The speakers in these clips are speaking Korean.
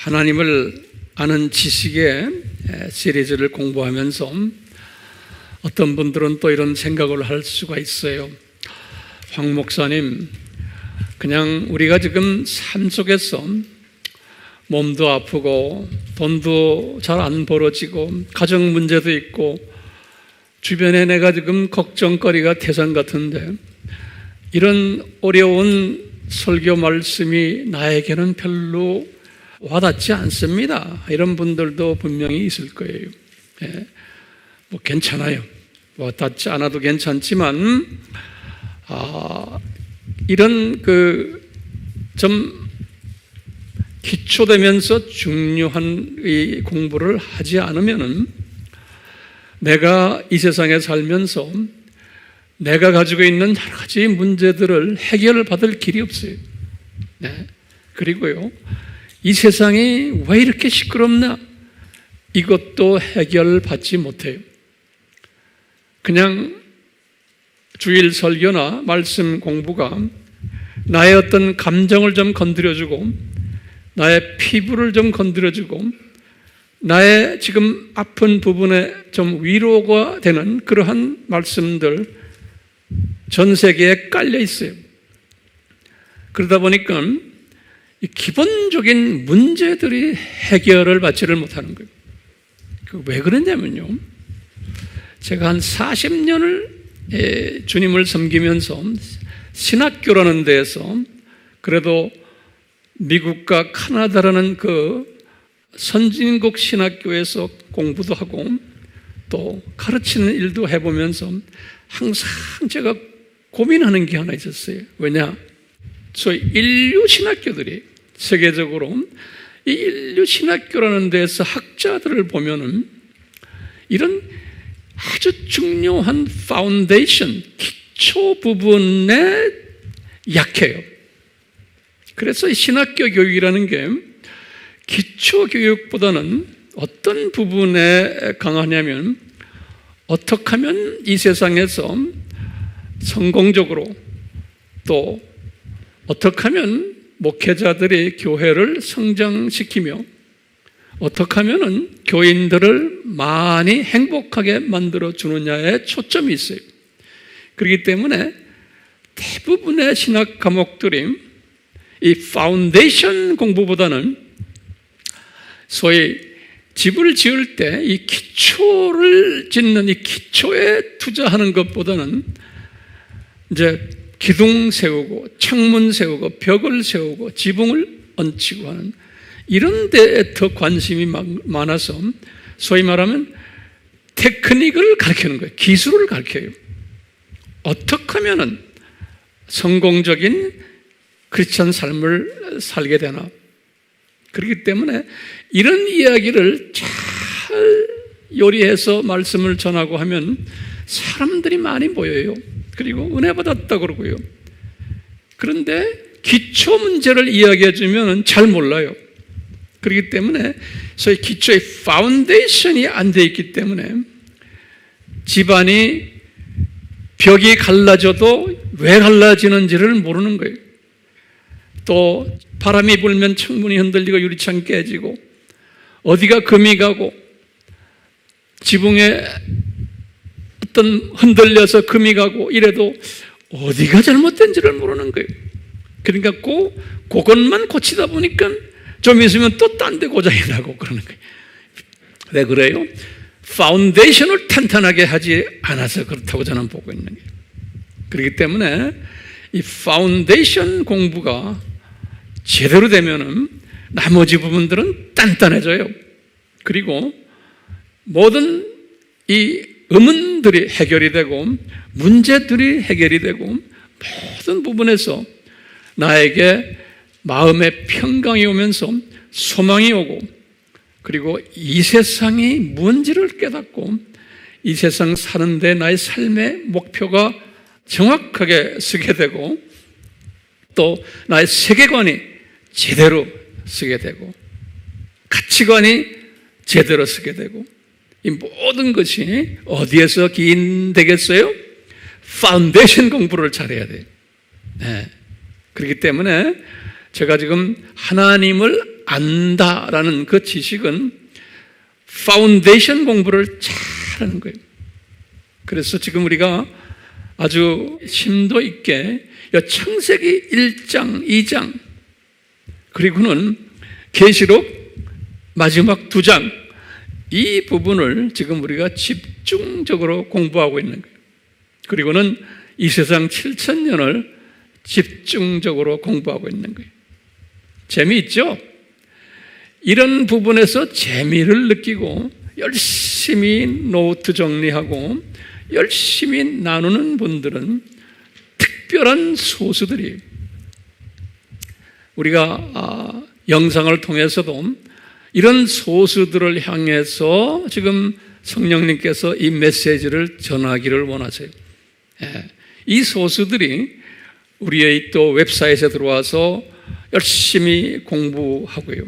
하나님을 아는 지식의 시리즈를 공부하면서 어떤 분들은 또 이런 생각을 할 수가 있어요. 황 목사님, 그냥 우리가 지금 삶 속에서 몸도 아프고 돈도 잘 안 벌어지고 가정 문제도 있고 주변에 내가 지금 걱정거리가 태산 같은데 이런 어려운 설교 말씀이 나에게는 별로 와닿지 않습니다. 이런 분들도 분명히 있을 거예요. 뭐 괜찮아요. 와닿지 않아도 괜찮지만 이런 좀 기초되면서 중요한 이 공부를 하지 않으면은 내가 이 세상에 살면서 내가 가지고 있는 여러 가지 문제들을 해결받을 길이 없어요. 그리고요, 이 세상이 왜 이렇게 시끄럽나? 이것도 해결받지 못해요. 그냥 주일 설교나 말씀 공부가 나의 어떤 감정을 좀 건드려주고 나의 피부를 좀 건드려주고 나의 지금 아픈 부분에 좀 위로가 되는 그러한 말씀들 전 세계에 깔려 있어요. 그러다 보니까 이 기본적인 문제들이 해결을 받지를 못하는 거예요. 왜 그러냐면요, 제가 한 40년을 주님을 섬기면서 신학교라는 데에서 그래도 미국과 카나다라는 그 선진국 신학교에서 공부도 하고 또 가르치는 일도 해보면서 항상 제가 고민하는 게 하나 있었어요. 왜냐? 소위 인류 신학교들이 세계적으로 이 인류 신학교라는 데서 학자들을 보면은 이런 아주 중요한 파운데이션, 기초 부분에 약해요. 그래서 이 신학교 교육이라는 게 기초 교육보다는 어떤 부분에 강하냐면 어떻게 하면 이 세상에서 성공적으로 또 어떻게 하면 목회자들이 교회를 성장시키며 어떻게 하면 교인들을 많이 행복하게 만들어 주느냐에 초점이 있어요. 그렇기 때문에 대부분의 신학 과목들이 이 파운데이션 공부보다는 소위 집을 지을 때 이 기초를 짓는 이 기초에 투자하는 것보다는 이제 기둥 세우고 창문 세우고 벽을 세우고 지붕을 얹히고 하는 이런 데에 더 관심이 많아서 소위 말하면 테크닉을 가르치는 거예요. 기술을 가르쳐요. 어떻게 하면은 성공적인 크리스천 삶을 살게 되나. 그렇기 때문에 이런 이야기를 잘 요리해서 말씀을 전하고 하면 사람들이 많이 모여요. 그리고 은혜 받았다 그러고요. 그런데 기초 문제를 이야기해 주면 잘 몰라요. 그렇기 때문에 소위 기초의 파운데이션이 안 돼 있기 때문에 집안이 벽이 갈라져도 왜 갈라지는지를 모르는 거예요. 또 바람이 불면 창문이 흔들리고 유리창 깨지고 어디가 금이 가고 지붕에 어떤 흔들려서 금이 가고 이래도 어디가 잘못된지를 모르는 거예요. 그러니까 그것만 고치다 보니까 좀 있으면 또 딴 데 고장이 나고 그러는 거예요. 왜 그래요? 파운데이션을 탄탄하게 하지 않아서 그렇다고 저는 보고 있는 거예요. 그렇기 때문에 이 파운데이션 공부가 제대로 되면은 나머지 부분들은 단단해져요. 그리고 모든 이 의문들이 해결이 되고 문제들이 해결이 되고 모든 부분에서 나에게 마음의 평강이 오면서 소망이 오고 그리고 이 세상이 뭔지를 깨닫고 이 세상 사는데 나의 삶의 목표가 정확하게 서게 되고 또 나의 세계관이 제대로 서게 되고 가치관이 제대로 서게 되고 이 모든 것이 어디에서 기인되겠어요? 파운데이션 공부를 잘해야 돼요. 그렇기 때문에 제가 지금 하나님을 안다라는 그 지식은 파운데이션 공부를 잘하는 거예요. 그래서 지금 우리가 아주 심도 있게 창세기 1장, 2장 그리고는 계시록 마지막 2장 이 부분을 지금 우리가 집중적으로 공부하고 있는 거예요. 그리고는 이 세상 7,000년을 집중적으로 공부하고 있는 거예요. 재미있죠? 이런 부분에서 재미를 느끼고 열심히 노트 정리하고 열심히 나누는 분들은 특별한 소수들이 우리가 영상을 통해서도 이런 소수들을 향해서 지금 성령님께서 이 메시지를 전하기를 원하세요. 이 소수들이 우리의 또 웹사이트에 들어와서 열심히 공부하고요.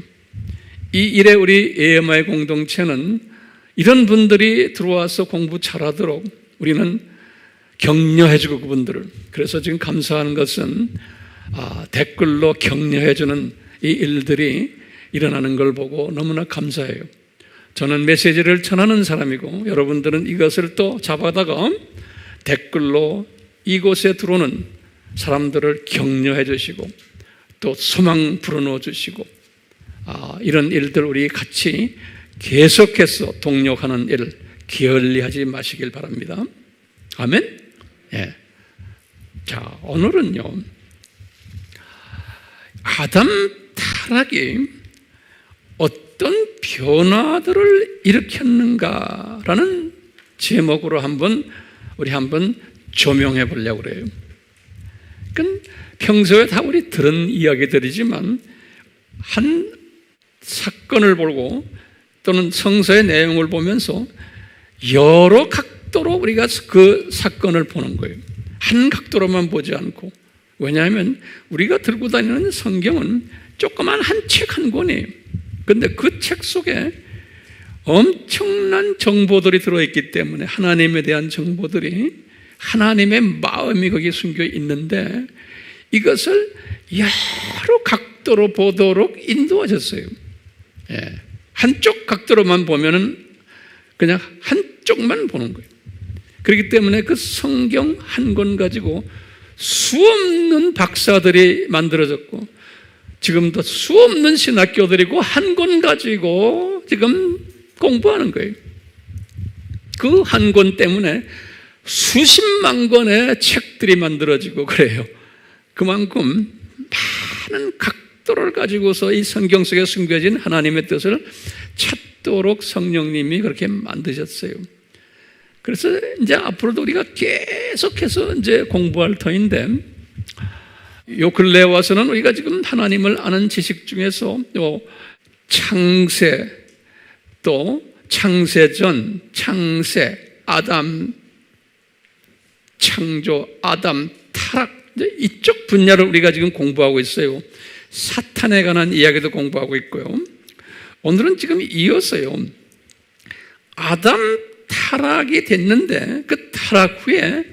이 일에 우리 AMI 공동체는 이런 분들이 들어와서 공부 잘하도록 우리는 격려해주고 그분들을 그래서 지금 감사하는 것은 댓글로 격려해주는 이 일들이 일어나는 걸 보고 너무나 감사해요. 저는 메시지를 전하는 사람이고 여러분들은 이것을 또 잡아다가 댓글로 이곳에 들어오는 사람들을 격려해 주시고 또 소망 불어넣어 주시고 이런 일들 우리 같이 계속해서 동력하는 일 게을리하지 마시길 바랍니다. 아멘? 예. 자, 오늘은요 아담 타락이 어떤 변화들을 일으켰는가라는 제목으로 우리 한번 조명해 보려고 그래요. 그러니까 평소에 다 우리 들은 이야기들이지만 한 사건을 보고 또는 성서의 내용을 보면서 여러 각도로 우리가 그 사건을 보는 거예요. 한 각도로만 보지 않고. 왜냐하면 우리가 들고 다니는 성경은 조그만 한 책 한 권이에요. 그런데 그 책 속에 엄청난 정보들이 들어있기 때문에 하나님에 대한 정보들이 하나님의 마음이 거기에 숨겨 있는데 이것을 여러 각도로 보도록 인도하셨어요. 예. 한쪽 각도로만 보면은 그냥 한쪽만 보는 거예요. 그렇기 때문에 그 성경 한 권 가지고 수없는 박사들이 만들어졌고 지금도 수없는 신학교들이고 한 권 가지고 지금 공부하는 거예요. 그 한 권 때문에 수십만 권의 책들이 만들어지고 그래요. 그만큼 많은 각도를 가지고서 이 성경 속에 숨겨진 하나님의 뜻을 찾도록 성령님이 그렇게 만드셨어요. 그래서 이제 앞으로도 우리가 계속해서 이제 공부할 터인데 요 근래에 와서는 우리가 지금 하나님을 아는 지식 중에서 요 창세 또 창세전, 창세, 아담 창조, 아담 타락 이쪽 분야를 우리가 지금 공부하고 있어요. 사탄에 관한 이야기도 공부하고 있고요. 오늘은 지금 이어서요. 아담 타락이 됐는데 그 타락 후에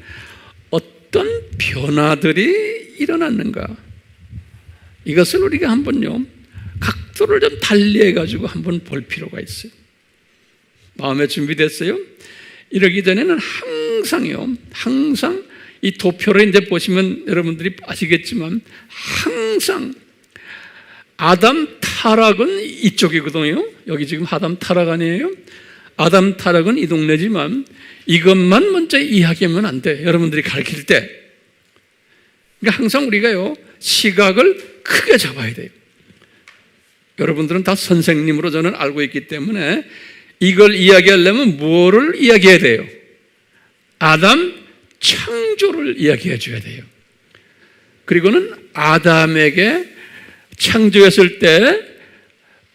어떤 변화들이 일어났는가? 이것을 우리가 한번요 각도를 좀 달리해 가지고 한번 볼 필요가 있어요. 마음에 준비됐어요? 이러기 전에는 항상 이 도표를 이제 보시면 여러분들이 아시겠지만 항상 아담 타락은 이쪽이거든요. 여기 지금 아담 타락 아니에요? 아담 타락은 이 동네지만 이것만 먼저 이야기하면 안 돼. 여러분들이 가르칠 때. 그러니까 항상 우리가요 시각을 크게 잡아야 돼요. 여러분들은 다 선생님으로 저는 알고 있기 때문에 이걸 이야기하려면 뭐를 이야기해야 돼요? 아담 창조를 이야기해 줘야 돼요. 그리고는 아담에게 창조했을 때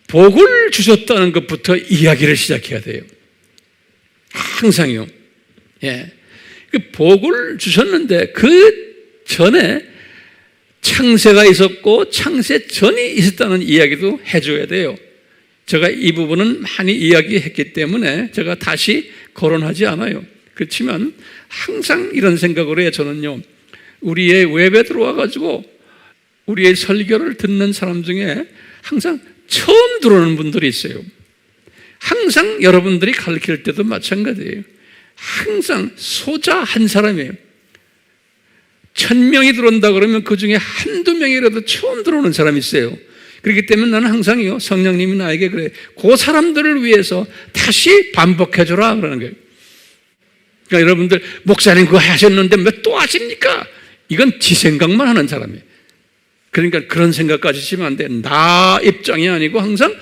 복을 주셨다는 것부터 이야기를 시작해야 돼요. 항상요. 예. 그 복을 주셨는데 그 전에 창세가 있었고 창세 전이 있었다는 이야기도 해줘야 돼요. 제가 이 부분은 많이 이야기했기 때문에 제가 다시 거론하지 않아요. 그렇지만 항상 이런 생각으로 해요. 저는요 우리의 웹에 들어와 가지고 우리의 설교를 듣는 사람 중에 항상 처음 들어오는 분들이 있어요. 항상 여러분들이 가르칠 때도 마찬가지예요. 항상 소자 한 사람이에요. 1000명이 들어온다 그러면 그 중에 한두 명이라도 처음 들어오는 사람이 있어요. 그렇기 때문에 나는 항상요, 성령님이 나에게 그래, 그 사람들을 위해서 다시 반복해줘라 그러는 거예요. 그러니까 여러분들, 목사님 그거 하셨는데 왜 또 하십니까? 이건 지 생각만 하는 사람이에요. 그러니까 그런 생각까지 하시면 안 돼. 나 입장이 아니고 항상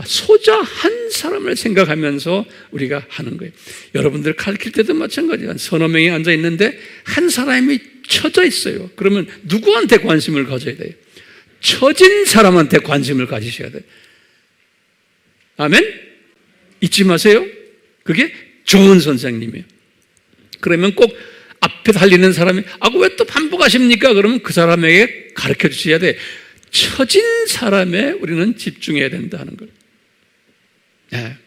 소자 한 사람을 생각하면서 우리가 하는 거예요. 여러분들 가르칠 때도 마찬가지야. 서너 명이 앉아 있는데 한 사람이 처져 있어요. 그러면 누구한테 관심을 가져야 돼요? 처진 사람한테 관심을 가지셔야 돼요. 아멘? 잊지 마세요. 그게 좋은 선생님이에요. 그러면 꼭 앞에 달리는 사람이 왜 또 반복하십니까? 그러면 그 사람에게 가르쳐 주셔야 돼. 처진 사람에 우리는 집중해야 된다는 걸. 네.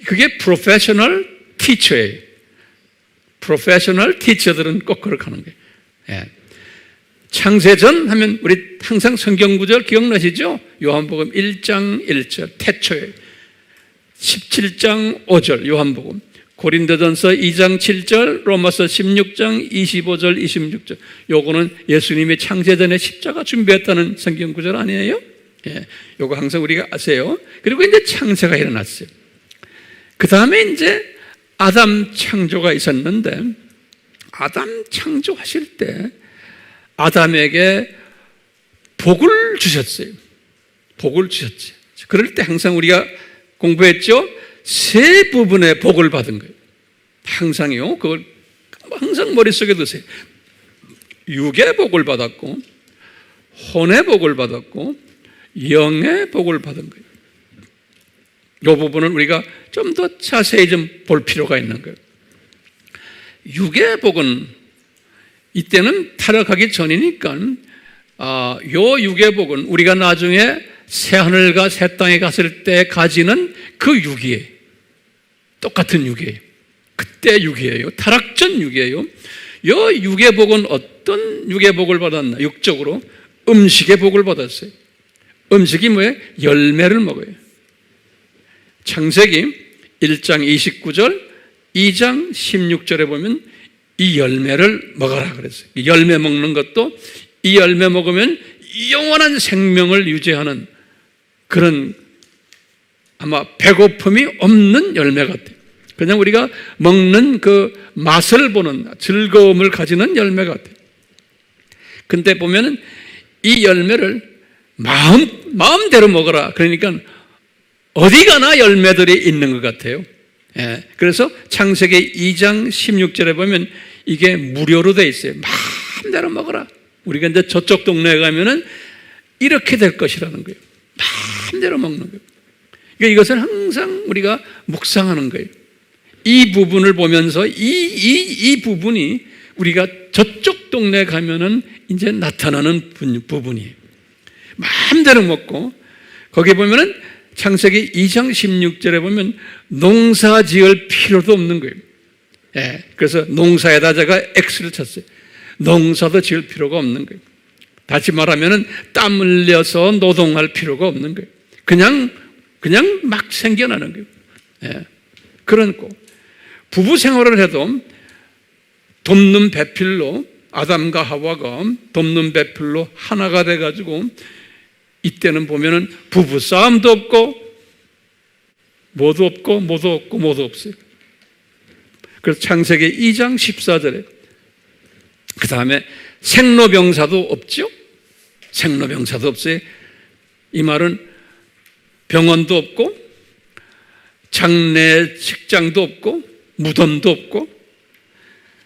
그게 프로페셔널 티처예요. 프로페셔널 티처들은 꼭 그렇게 하는 거예요. 네. 창세전 하면 우리 항상 성경 구절 기억나시죠? 요한복음 1장 1절 태초에, 17장 5절 요한복음, 고린도전서 2장 7절, 로마서 16장 25절 26절. 요거는 예수님이 창세전에 십자가 준비했다는 성경 구절 아니에요? 예, 요거 항상 우리가 아세요. 그리고 이제 창세가 일어났어요. 그 다음에 이제 아담 창조가 있었는데, 아담 창조하실 때 아담에게 복을 주셨어요. 복을 주셨지. 그럴 때 항상 우리가 공부했죠? 세 부분의 복을 받은 거예요. 항상요. 그걸 항상 머릿속에 두세요. 육의 복을 받았고, 혼의 복을 받았고, 영의 복을 받은 거예요. 이 부분은 우리가 좀 더 자세히 좀 볼 필요가 있는 거예요. 육의 복은 이때는 타락하기 전이니까 요 육의 복은 우리가 나중에 새 하늘과 새 땅에 갔을 때 가지는 그 육이에요. 똑같은 육이에요. 그때 육이에요. 타락 전 육이에요. 요 육의 복은 어떤 육의 복을 받았나? 육적으로 음식의 복을 받았어요. 음식이 뭐예요? 열매를 먹어요. 창세기 1장 29절, 2장 16절에 보면 이 열매를 먹어라 그랬어요. 이 열매 먹는 것도 이 열매 먹으면 영원한 생명을 유지하는 그런 아마 배고픔이 없는 열매 같아요. 그냥 우리가 먹는 그 맛을 보는 즐거움을 가지는 열매 같아요. 근데 보면은 이 열매를 마음대로 먹어라. 그러니까 어디 가나 열매들이 있는 것 같아요. 예, 그래서 창세기 2장 16절에 보면 이게 무료로 돼 있어요. 마음대로 먹어라. 우리가 이제 저쪽 동네에 가면은 이렇게 될 것이라는 거예요. 마음대로 먹는 거예요. 그러니까 이것을 항상 우리가 묵상하는 거예요. 이 부분을 보면서 이 부분이 우리가 저쪽 동네에 가면은 이제 나타나는 부분이에요. 마음대로 먹고, 거기 보면은 창세기 2장 16절에 보면 농사 지을 필요도 없는 거예요. 예, 그래서 농사에다 제가 X를 쳤어요. 농사도 지을 필요가 없는 거예요. 다시 말하면은 땀 흘려서 노동할 필요가 없는 거예요. 그냥 막 생겨나는 거예요. 예, 그런 거. 부부 생활을 해도 돕는 배필로 아담과 하와가 돕는 배필로 하나가 돼가지고 이때는 보면은 부부 싸움도 없고 뭐도 없어요. 그래서 창세기 2장 14절에 그 다음에 생로병사도 없죠. 생로병사도 없어요. 이 말은 병원도 없고 장례 식장도 없고 무덤도 없고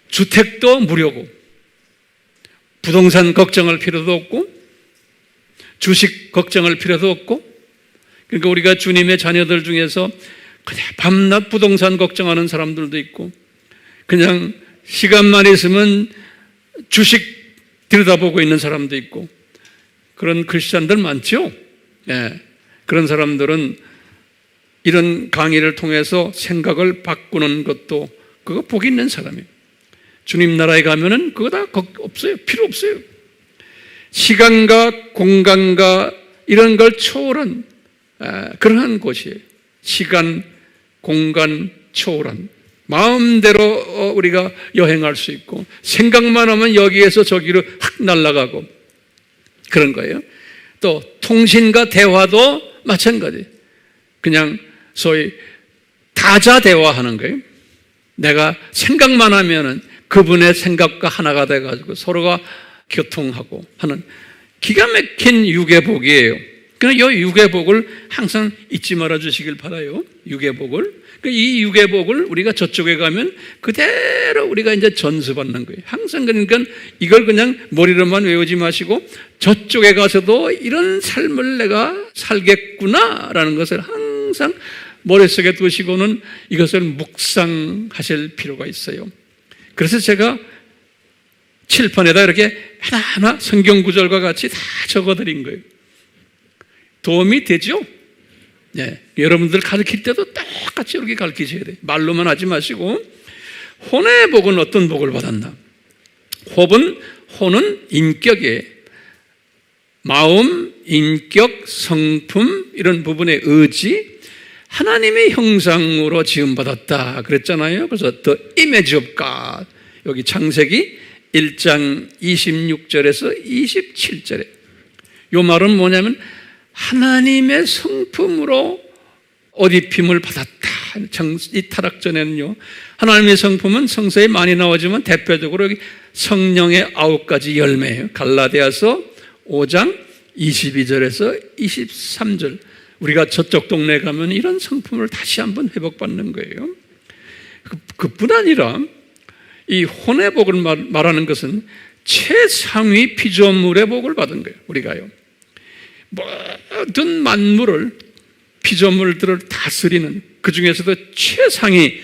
주택도 무료고 부동산 걱정할 필요도 없고 주식 걱정할 필요도 없고, 그러니까 우리가 주님의 자녀들 중에서 그냥 밤낮 부동산 걱정하는 사람들도 있고, 그냥 시간만 있으면 주식 들여다보고 있는 사람도 있고, 그런 크리스찬들 많죠? 예, 그런 사람들은 이런 강의를 통해서 생각을 바꾸는 것도 그거 복 있는 사람이에요. 주님 나라에 가면은 그거 다 없어요. 필요 없어요. 시간과 공간과 이런 걸 초월한 그러한 곳이에요. 시간, 공간 초월한 마음대로 우리가 여행할 수 있고 생각만 하면 여기에서 저기로 확 날아가고 그런 거예요. 또 통신과 대화도 마찬가지. 그냥 소위 다자 대화하는 거예요. 내가 생각만 하면은 그분의 생각과 하나가 돼가지고 서로가 교통하고 하는 기가 막힌 유괴복이에요. 그러나 이 유괴복을 항상 잊지 말아 주시길 바라요. 유괴복을. 이 유괴복을 우리가 저쪽에 가면 그대로 우리가 이제 전수받는 거예요. 항상 그러니까 이걸 그냥 머리로만 외우지 마시고 저쪽에 가서도 이런 삶을 내가 살겠구나라는 것을 항상 머릿속에 두시고는 이것을 묵상하실 필요가 있어요. 그래서 제가 칠판에다 이렇게 하나하나 성경 구절과 같이 다 적어드린 거예요. 도움이 되죠? 네. 여러분들 가르칠 때도 똑같이 이렇게 가르치셔야 돼요. 말로만 하지 마시고. 혼의 복은 어떤 복을 받았나? 혼은 인격이에요. 마음, 인격, 성품 이런 부분의 의지, 하나님의 형상으로 지음받았다 그랬잖아요. 그래서 The image of God, 여기 창세기 1장 26절에서 27절에 이 말은 뭐냐면 하나님의 성품으로 옷 입힘을 받았다. 이 타락 전에는요, 하나님의 성품은 성서에 많이 나오지만 대표적으로 여기 성령의 9가지 열매예요. 갈라디아서 5장 22절에서 23절. 우리가 저쪽 동네에 가면 이런 성품을 다시 한번 회복받는 거예요. 그뿐 아니라 이 혼의 복을 말하는 것은 최상위 피조물의 복을 받은 거예요. 우리가요, 모든 만물을, 피조물들을 다스리는 그 중에서도 최상위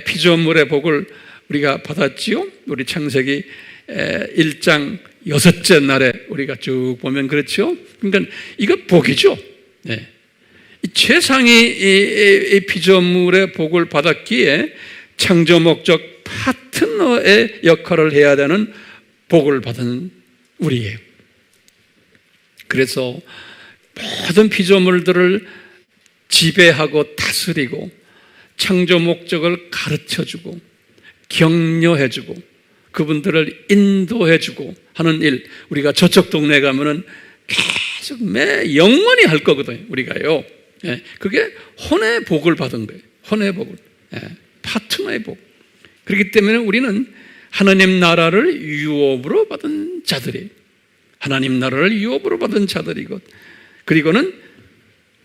피조물의 복을 우리가 받았지요. 우리 창세기 1장 6째 날에 우리가 쭉 보면 그렇죠. 그러니까 이거 복이죠. 네. 이 최상위 피조물의 복을 받았기에 창조 목적 파트너의 역할을 해야 되는 복을 받은 우리예요. 그래서 모든 피조물들을 지배하고 다스리고 창조 목적을 가르쳐주고 격려해주고 그분들을 인도해주고 하는 일, 우리가 저쪽 동네에 가면은 계속 영원히 할 거거든요. 우리가요. 그게 혼의 복을 받은 거예요. 혼의 복을. 파트너의 복. 그렇기 때문에 우리는 하나님 나라를 유업으로 받은 자들이에요. 하나님 나라를 유업으로 받은 자들이고, 그리고는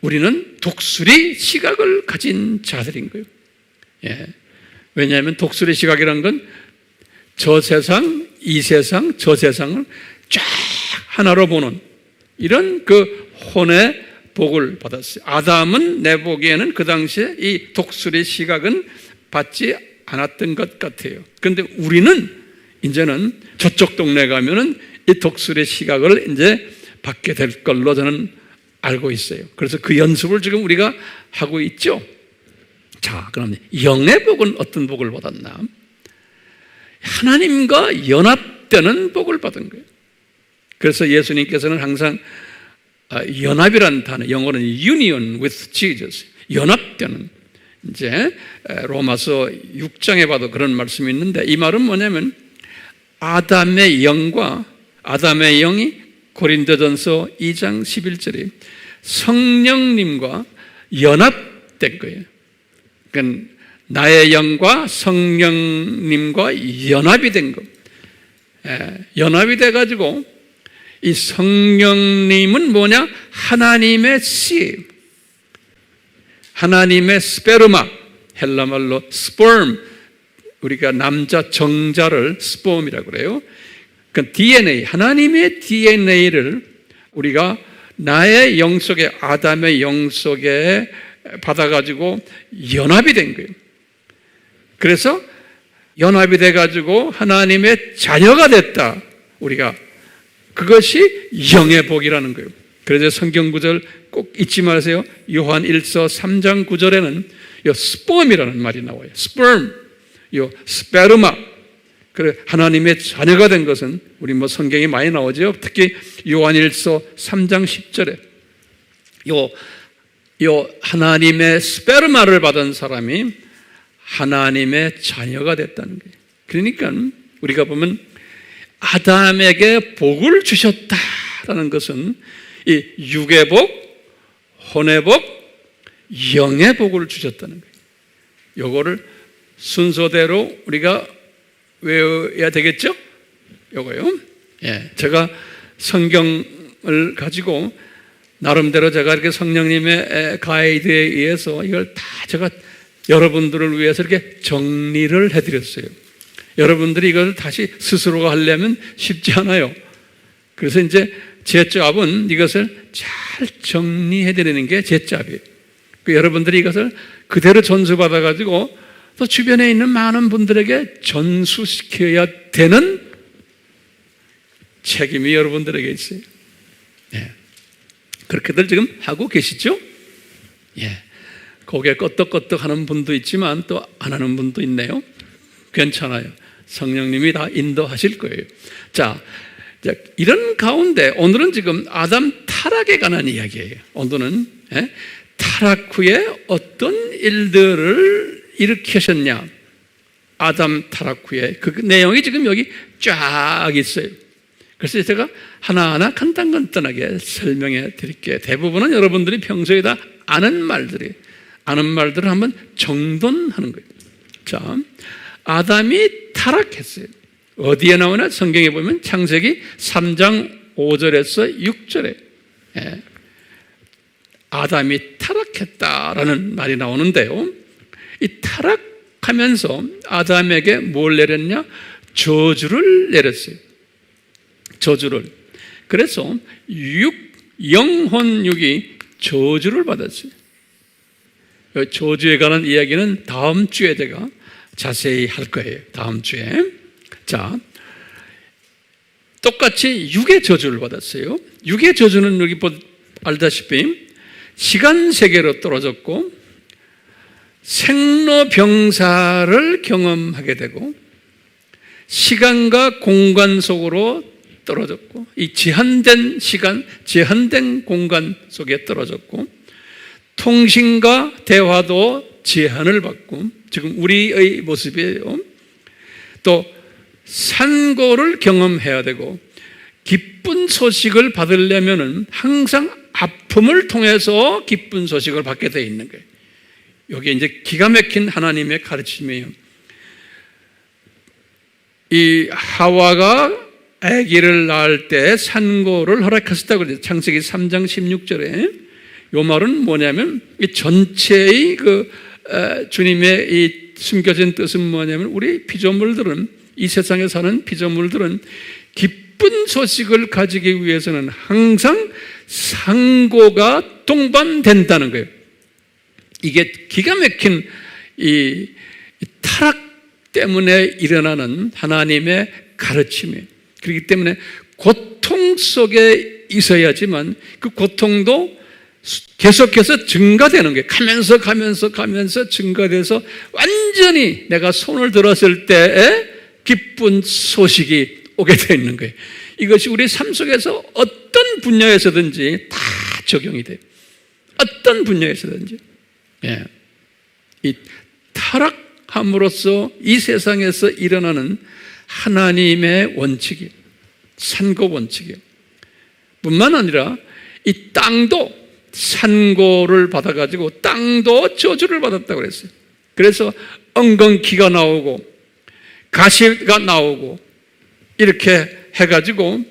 우리는 독수리 시각을 가진 자들인 거예요. 왜냐하면 독수리 시각이란 건 저 세상, 이 세상, 저 세상을 쫙 하나로 보는 이런 그 혼의 복을 받았어요. 아담은 내 보기에는 그 당시에 이 독수리 시각은 받지 않았던 것 같아요. 그런데 우리는 이제는 저쪽 동네 가면은 이 독수리 시각을 이제 받게 될 걸로 저는 알고 있어요. 그래서 그 연습을 지금 우리가 하고 있죠. 자, 그럼 영의 복은 어떤 복을 받았나? 하나님과 연합되는 복을 받은 거예요. 그래서 예수님께서는 항상 연합이라는 단어, 영어로는 union with Jesus, 연합되는, 이제 로마서 6장에 봐도 그런 말씀이 있는데, 이 말은 뭐냐면 아담의 영이 고린도전서 2장 11절에 성령님과 연합된 거예요. 그러니까 나의 영과 성령님과 연합이 된 것. 연합이 돼가지고 이 성령님은 뭐냐? 하나님의 씨, 하나님의 스페르마, 헬라말로 스पर्m, 우리가 남자 정자를 스폼이라고 그래요. 그러니까 DNA, 하나님의 DNA를 우리가 나의 영 속에, 아담의 영 속에 받아가지고 연합이 된 거예요. 그래서 연합이 돼가지고 하나님의 자녀가 됐다. 우리가 그것이 영의 복이라는 거예요. 그래서 성경 구절 꼭 잊지 마세요. 요한 1서 3장 9절에는 요 스폼이라는 말이 나와요. 스perm, 요 스페르마. 그래, 하나님의 자녀가 된 것은 우리 뭐 성경에 많이 나오죠. 특히 요한일서 3장 10절에 요 하나님의 스페르마를 받은 사람이 하나님의 자녀가 됐다는 거예요. 그러니까 우리가 보면 아담에게 복을 주셨다라는 것은 이 육의 복, 혼의 복, 영의 복을 주셨다는 거예요. 요거를 순서대로 우리가 외워야 되겠죠? 요거요. 예, 제가 성경을 가지고 나름대로 제가 이렇게 성령님의 가이드에 의해서 이걸 다 제가 여러분들을 위해서 이렇게 정리를 해드렸어요. 여러분들이 이걸 다시 스스로가 하려면 쉽지 않아요. 그래서 이제 제 잡은 이것을 잘 정리해드리는 게 제 잡이에요. 여러분들이 이것을 그대로 전수받아가지고 또 주변에 있는 많은 분들에게 전수시켜야 되는 책임이 여러분들에게 있어요. 예. 그렇게들 지금 하고 계시죠? 예. 고개 끄덕끄덕 하는 분도 있지만 또 안 하는 분도 있네요. 괜찮아요. 성령님이 다 인도하실 거예요. 자, 이런 가운데 오늘은 지금 아담 타락에 관한 이야기예요. 오늘은 타락 후에 어떤 일들을 일으키셨냐, 아담 타락 후에 그 내용이 지금 여기 쫙 있어요. 그래서 제가 하나하나 간단하게 설명해 드릴게요. 대부분은 여러분들이 평소에 다 아는 말들을 한번 정돈하는 거예요. 자, 아담이 타락했어요. 어디에 나오나? 성경에 보면 창세기 3장 5절에서 6절에 아담이 타락했다라는 말이 나오는데요. 이 타락하면서 아담에게 뭘 내렸냐? 저주를 내렸어요. 저주를. 그래서 영혼 육이 저주를 받았어요. 저주에 관한 이야기는 다음 주에 제가 자세히 할 거예요. 다음 주에. 자, 똑같이 육의 저주를 받았어요. 육의 저주는 여기 알다시피 시간 세계로 떨어졌고 생로병사를 경험하게 되고 시간과 공간 속으로 떨어졌고 이 제한된 시간, 제한된 공간 속에 떨어졌고 통신과 대화도 제한을 받고 지금 우리의 모습이에요. 또 산고를 경험해야 되고 기쁜 소식을 받으려면 항상 아픔을 통해서 기쁜 소식을 받게 되어 있는 거예요. 여기 이제 기가 막힌 하나님의 가르침이에요. 이 하와가 아기를 낳을 때 산고를 허락하셨다고 그래요. 창세기 3장 16절에. 이 말은 뭐냐면 이 전체의 주님의 이 숨겨진 뜻은 뭐냐면 우리 피조물들은 이 세상에 사는 피조물들은 기쁜 소식을 가지기 위해서는 항상 상고가 동반된다는 거예요. 이게 기가 막힌 이 타락 때문에 일어나는 하나님의 가르침이에요. 그렇기 때문에 고통 속에 있어야지만 그 고통도 계속해서 증가되는 거예요. 가면서 증가돼서 완전히 내가 손을 들었을 때에 기쁜 소식이 오게 되어 있는 거예요. 이것이 우리 삶 속에서 어떤 분야에서든지 다 적용이 돼요. 어떤 분야에서든지. 예. 이 타락함으로써 이 세상에서 일어나는 하나님의 원칙이에요. 산고 원칙이에요. 뿐만 아니라 이 땅도 산고를 받아가지고 땅도 저주를 받았다고 그랬어요. 그래서 엉겅퀴가 나오고 가시가 나오고 이렇게 해가지고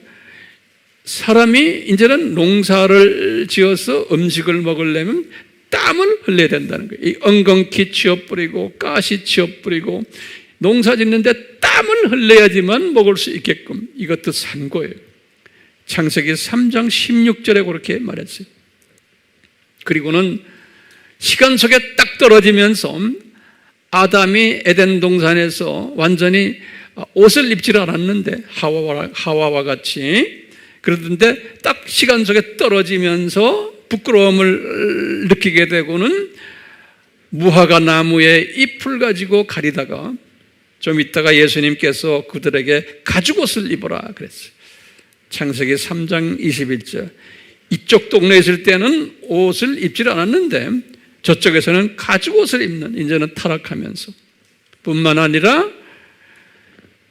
사람이 이제는 농사를 지어서 음식을 먹으려면 땀을 흘려야 된다는 거예요. 이 엉겅퀴 치워뿌리고 가시 치워뿌리고 농사 짓는데 땀을 흘려야지만 먹을 수 있게끔 이것도 산고예요. 창세기 3장 16절에 그렇게 말했어요. 그리고는 시간 속에 딱 떨어지면서 아담이 에덴 동산에서 완전히 옷을 입질 않았는데 하와와 같이 그러던데 딱 시간 속에 떨어지면서 부끄러움을 느끼게 되고는 무화과 나무의 잎을 가지고 가리다가 좀 있다가 예수님께서 그들에게 가죽옷을 입어라 그랬어요. 창세기 3장 21절. 이쪽 동네에 있을 때는 옷을 입질 않았는데 저쪽에서는 가죽옷을 입는, 이제는 타락하면서 뿐만 아니라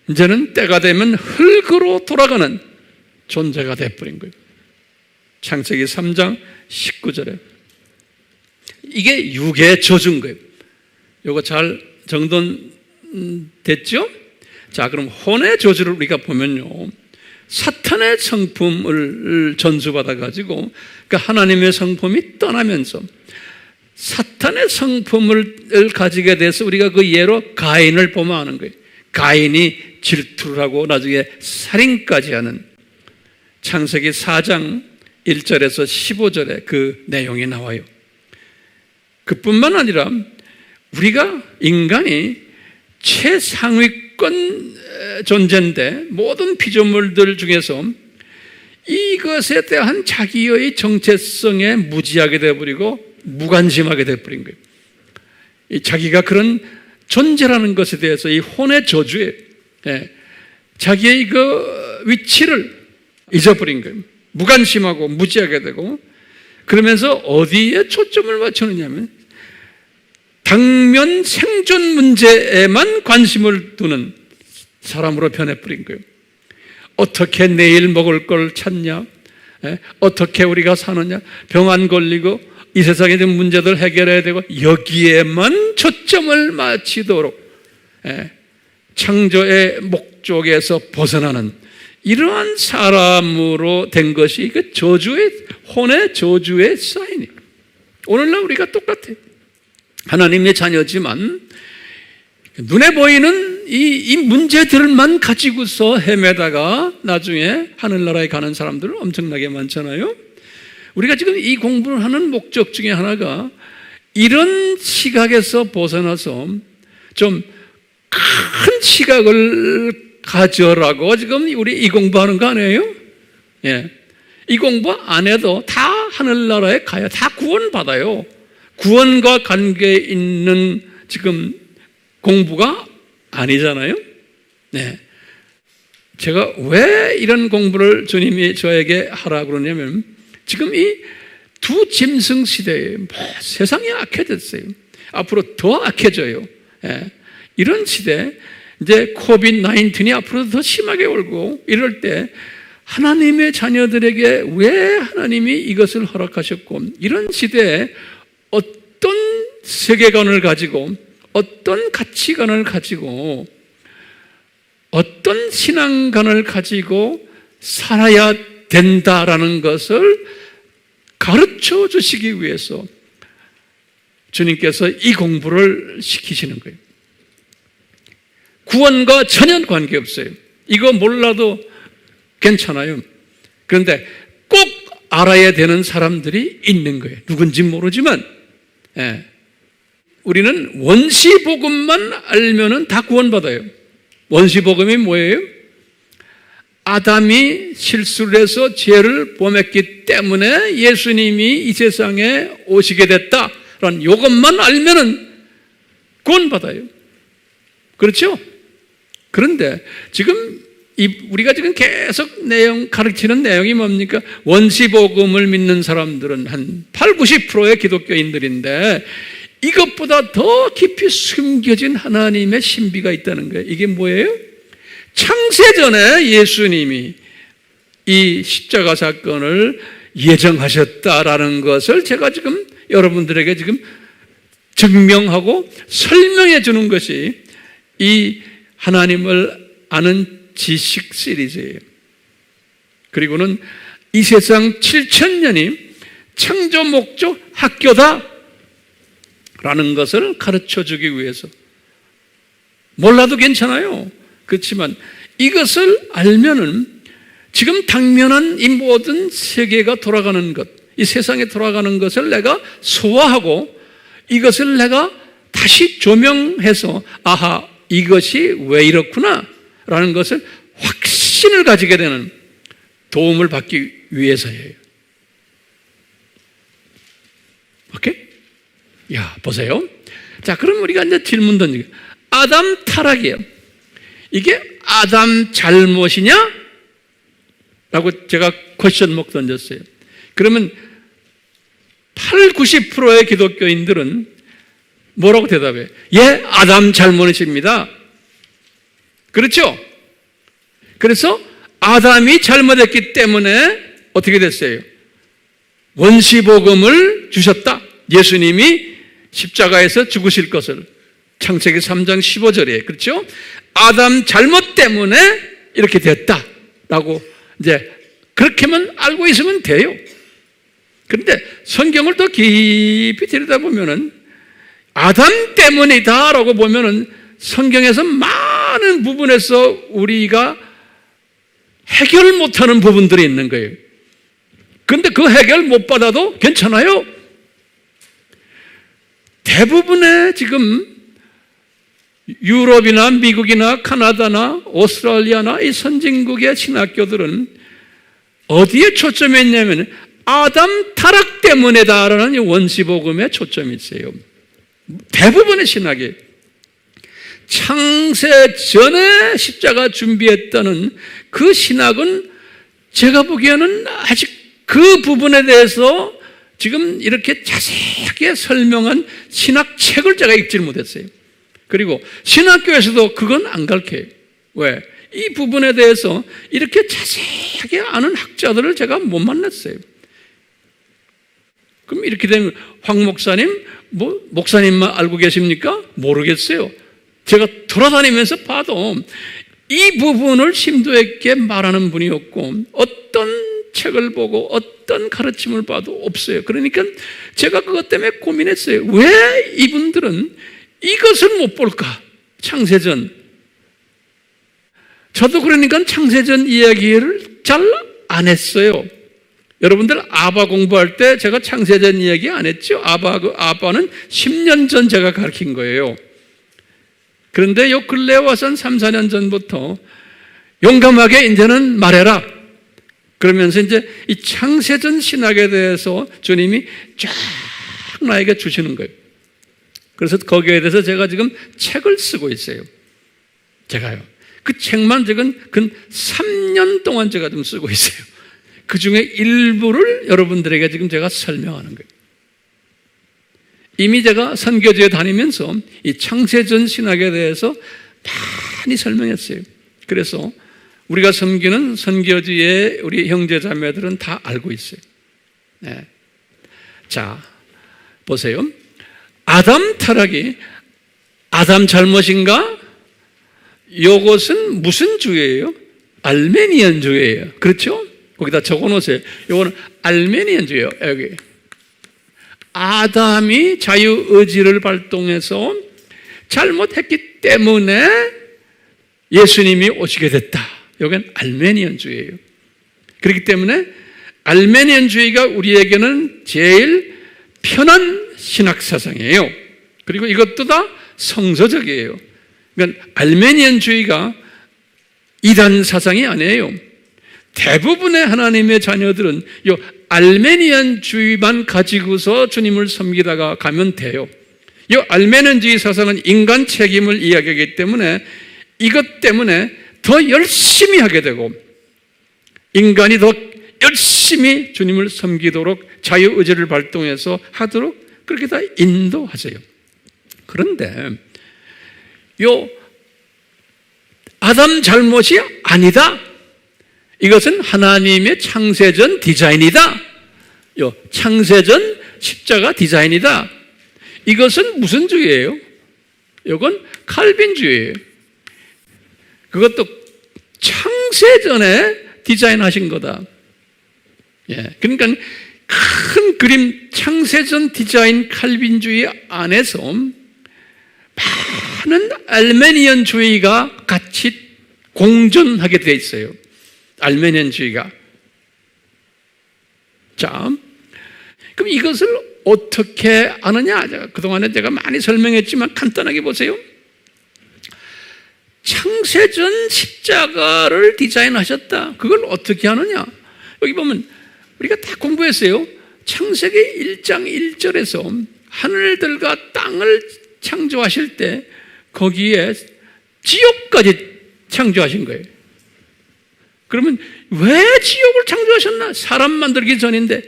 이제는 때가 되면 흙으로 돌아가는 존재가 되어버린 거예요. 창세기 3장 19절에 이게 육의 저주인 거예요. 이거 잘 정돈됐죠? 자, 그럼 혼의 저주를 우리가 보면요, 사탄의 성품을 전수받아가지고, 그러니까 하나님의 성품이 떠나면서 사탄의 성품을 가지게 돼서 우리가 그 예로 가인을 보면 거예요. 가인이 질투를 하고 나중에 살인까지 하는 창세기 4장 1절에서 15절에 그 내용이 나와요. 그뿐만 아니라 우리가 인간이 최상위권 존재인데 모든 피조물들 중에서 이것에 대한 자기의 정체성에 무지하게 되어버리고 무관심하게 되어버린 거예요. 자기가 그런 존재라는 것에 대해서 이 혼의 저주에 자기의 그 위치를 잊어버린 거예요. 무관심하고 무지하게 되고, 그러면서 어디에 초점을 맞추느냐면 당면 생존 문제에만 관심을 두는 사람으로 변해버린 거예요. 어떻게 내일 먹을 걸 찾냐, 어떻게 우리가 사느냐, 병 안 걸리고 이 세상에 있는 문제들 해결해야 되고, 여기에만 초점을 맞추도록 창조의 목적에서 벗어나는 이러한 사람으로 된 것이 그 저주의, 혼의 저주의 사인이에요. 오늘날 우리가 똑같아요. 하나님의 자녀지만 눈에 보이는 이 문제들만 가지고서 헤매다가 나중에 하늘나라에 가는 사람들은 엄청나게 많잖아요. 우리가 지금 이 공부를 하는 목적 중에 하나가 이런 시각에서 벗어나서 좀 큰 시각을 가져라고 지금 우리 이 공부하는 거 아니에요? 예. 이 공부 안 해도 다 하늘나라에 가요. 다 구원받아요. 구원과 관계 있는 지금 공부가 아니잖아요. 네. 제가 왜 이런 공부를 주님이 저에게 하라고 그러냐면, 지금 이 두 짐승 시대에 세상이 악해졌어요. 앞으로 더 악해져요. 예. 이런 시대, 이제 코비드-19이 앞으로 더 심하게 오고 이럴 때 하나님의 자녀들에게 왜 하나님이 이것을 허락하셨고, 이런 시대에 어떤 세계관을 가지고 어떤 가치관을 가지고 어떤 신앙관을 가지고 살아야 된다라는 것을 가르쳐 주시기 위해서 주님께서 이 공부를 시키시는 거예요. 구원과 전혀 관계없어요. 이거 몰라도 괜찮아요. 그런데 꼭 알아야 되는 사람들이 있는 거예요. 누군지 모르지만, 우리는 원시복음만 알면은 다 구원받아요. 원시복음이 뭐예요? 아담이 실수를 해서 죄를 범했기 때문에 예수님이 이 세상에 오시게 됐다라는 이것만 알면은 구원받아요. 그렇죠? 그런데 지금 우리가 지금 계속 가르치는 내용이 뭡니까? 원시복음을 믿는 사람들은 한 80-90%의 기독교인들인데 이것보다 더 깊이 숨겨진 하나님의 신비가 있다는 거예요. 이게 뭐예요? 창세전에 예수님이 이 십자가 사건을 예정하셨다라는 것을 제가 지금 여러분들에게 지금 증명하고 설명해 주는 것이 이 하나님을 아는 지식 시리즈예요. 그리고는 이 세상 7,000년이 창조 목적 학교다 라는 것을 가르쳐 주기 위해서. 몰라도 괜찮아요. 그렇지만 이것을 알면은 지금 당면한 이 모든 세계가 돌아가는 것, 이 세상에 돌아가는 것을 내가 소화하고 이것을 내가 다시 조명해서 아하, 이것이 왜 이렇구나 라는 것을 확신을 가지게 되는 도움을 받기 위해서예요. 오케이? 야, 보세요. 자, 그럼 우리가 이제 질문 던지고, 아담 타락이에요. 이게 아담 잘못이냐? 라고 제가 퀘스천마크 던졌어요. 그러면 90%의 기독교인들은 뭐라고 대답해요? 예, 아담 잘못입니다. 그렇죠? 그래서 아담이 잘못했기 때문에 어떻게 됐어요? 원시복음을 주셨다. 예수님이 십자가에서 죽으실 것을. 창세기 3장 15절에. 그렇죠? 아담 잘못 때문에 이렇게 됐다라고 이제 그렇게만 알고 있으면 돼요. 그런데 성경을 더 깊이 들여다보면은 아담 때문이다라고 보면은 성경에서 많은 부분에서 우리가 해결 못하는 부분들이 있는 거예요. 그런데 그 해결 못 받아도 괜찮아요. 대부분의 지금 유럽이나 미국이나 카나다나 오스트랄리아나 이 선진국의 신학교들은 어디에 초점이 있냐면 아담 타락 때문에다라는 원시복음에 초점이 있어요. 대부분의 신학이 창세 전에 십자가 준비했다는 그 신학은 제가 보기에는 아직 그 부분에 대해서 지금 이렇게 자세하게 설명한 신학책을 제가 읽지 못했어요. 그리고 신학교에서도 그건 안 가르쳐요. 왜? 이 부분에 대해서 이렇게 자세하게 아는 학자들을 제가 못 만났어요. 그럼 이렇게 되면 황 목사님, 목사님만 알고 계십니까? 모르겠어요. 제가 돌아다니면서 봐도 이 부분을 심도 있게 말하는 분이 없고 어떤 책을 보고 어떤 가르침을 봐도 없어요. 그러니까 제가 그것 때문에 고민했어요. 왜 이분들은 이것을 못 볼까? 창세전. 저도 그러니까 창세전 이야기를 잘 안 했어요. 여러분들 아바 공부할 때 제가 창세전 이야기 안 했죠? 아바는 10년 전 제가 가르친 거예요. 그런데 요 근래에 와서는 3, 4년 전부터 용감하게 이제는 말해라. 그러면서 이제 이 창세전 신학에 대해서 주님이 쫙 나에게 주시는 거예요. 그래서 거기에 대해서 제가 지금 책을 쓰고 있어요. 제가요. 그 책만 지금 근 3년 동안 제가 좀 쓰고 있어요. 그 중에 일부를 여러분들에게 지금 제가 설명하는 거예요. 이미 제가 선교지에 다니면서 이 창세전 신학에 대해서 많이 설명했어요. 그래서 우리가 섬기는 선교지의 우리 형제 자매들은 다 알고 있어요. 네. 자, 보세요. 아담 타락이 아담 잘못인가? 이것은 무슨 주예요? 알메니안 주예요. 그렇죠? 거기다 적어놓으세요. 이거는 알메니안 주예요. 여기 아담이 자유의지를 발동해서 잘못했기 때문에 예수님이 오시게 됐다. 이건 알메니안주의예요. 그렇기 때문에 알메니안주의가 우리에게는 제일 편한 신학사상이에요. 그리고 이것도 다 성서적이에요. 그러니까 알메니안주의가 이단 사상이 아니에요. 대부분의 하나님의 자녀들은 이 알메니안주의만 가지고서 주님을 섬기다가 가면 돼요. 이 알메니안주의 사상은 인간 책임을 이야기하기 때문에 이것 때문에 더 열심히 하게 되고 인간이 더 열심히 주님을 섬기도록 자유의지를 발동해서 하도록 그렇게 다 인도하세요. 그런데 요 아담 잘못이 아니다. 이것은 하나님의 창세전 디자인이다. 요 창세전 십자가 디자인이다. 이것은 무슨 주의예요? 이건 칼빈주의예요. 그것도 창세전에 디자인하신 거다. 예, 그러니까 큰 그림 창세전 디자인 칼빈주의 안에서 많은 알메니안주의가 같이 공존하게 되어 있어요. 알메니안주의가. 자, 그럼 이것을 어떻게 아느냐? 그동안에 제가 많이 설명했지만 간단하게 보세요. 창세전 십자가를 디자인하셨다. 그걸 어떻게 하느냐? 여기 보면 우리가 다 공부했어요. 창세기 1장 1절에서 하늘들과 땅을 창조하실 때 거기에 지옥까지 창조하신 거예요. 그러면 왜 지옥을 창조하셨나? 사람 만들기 전인데,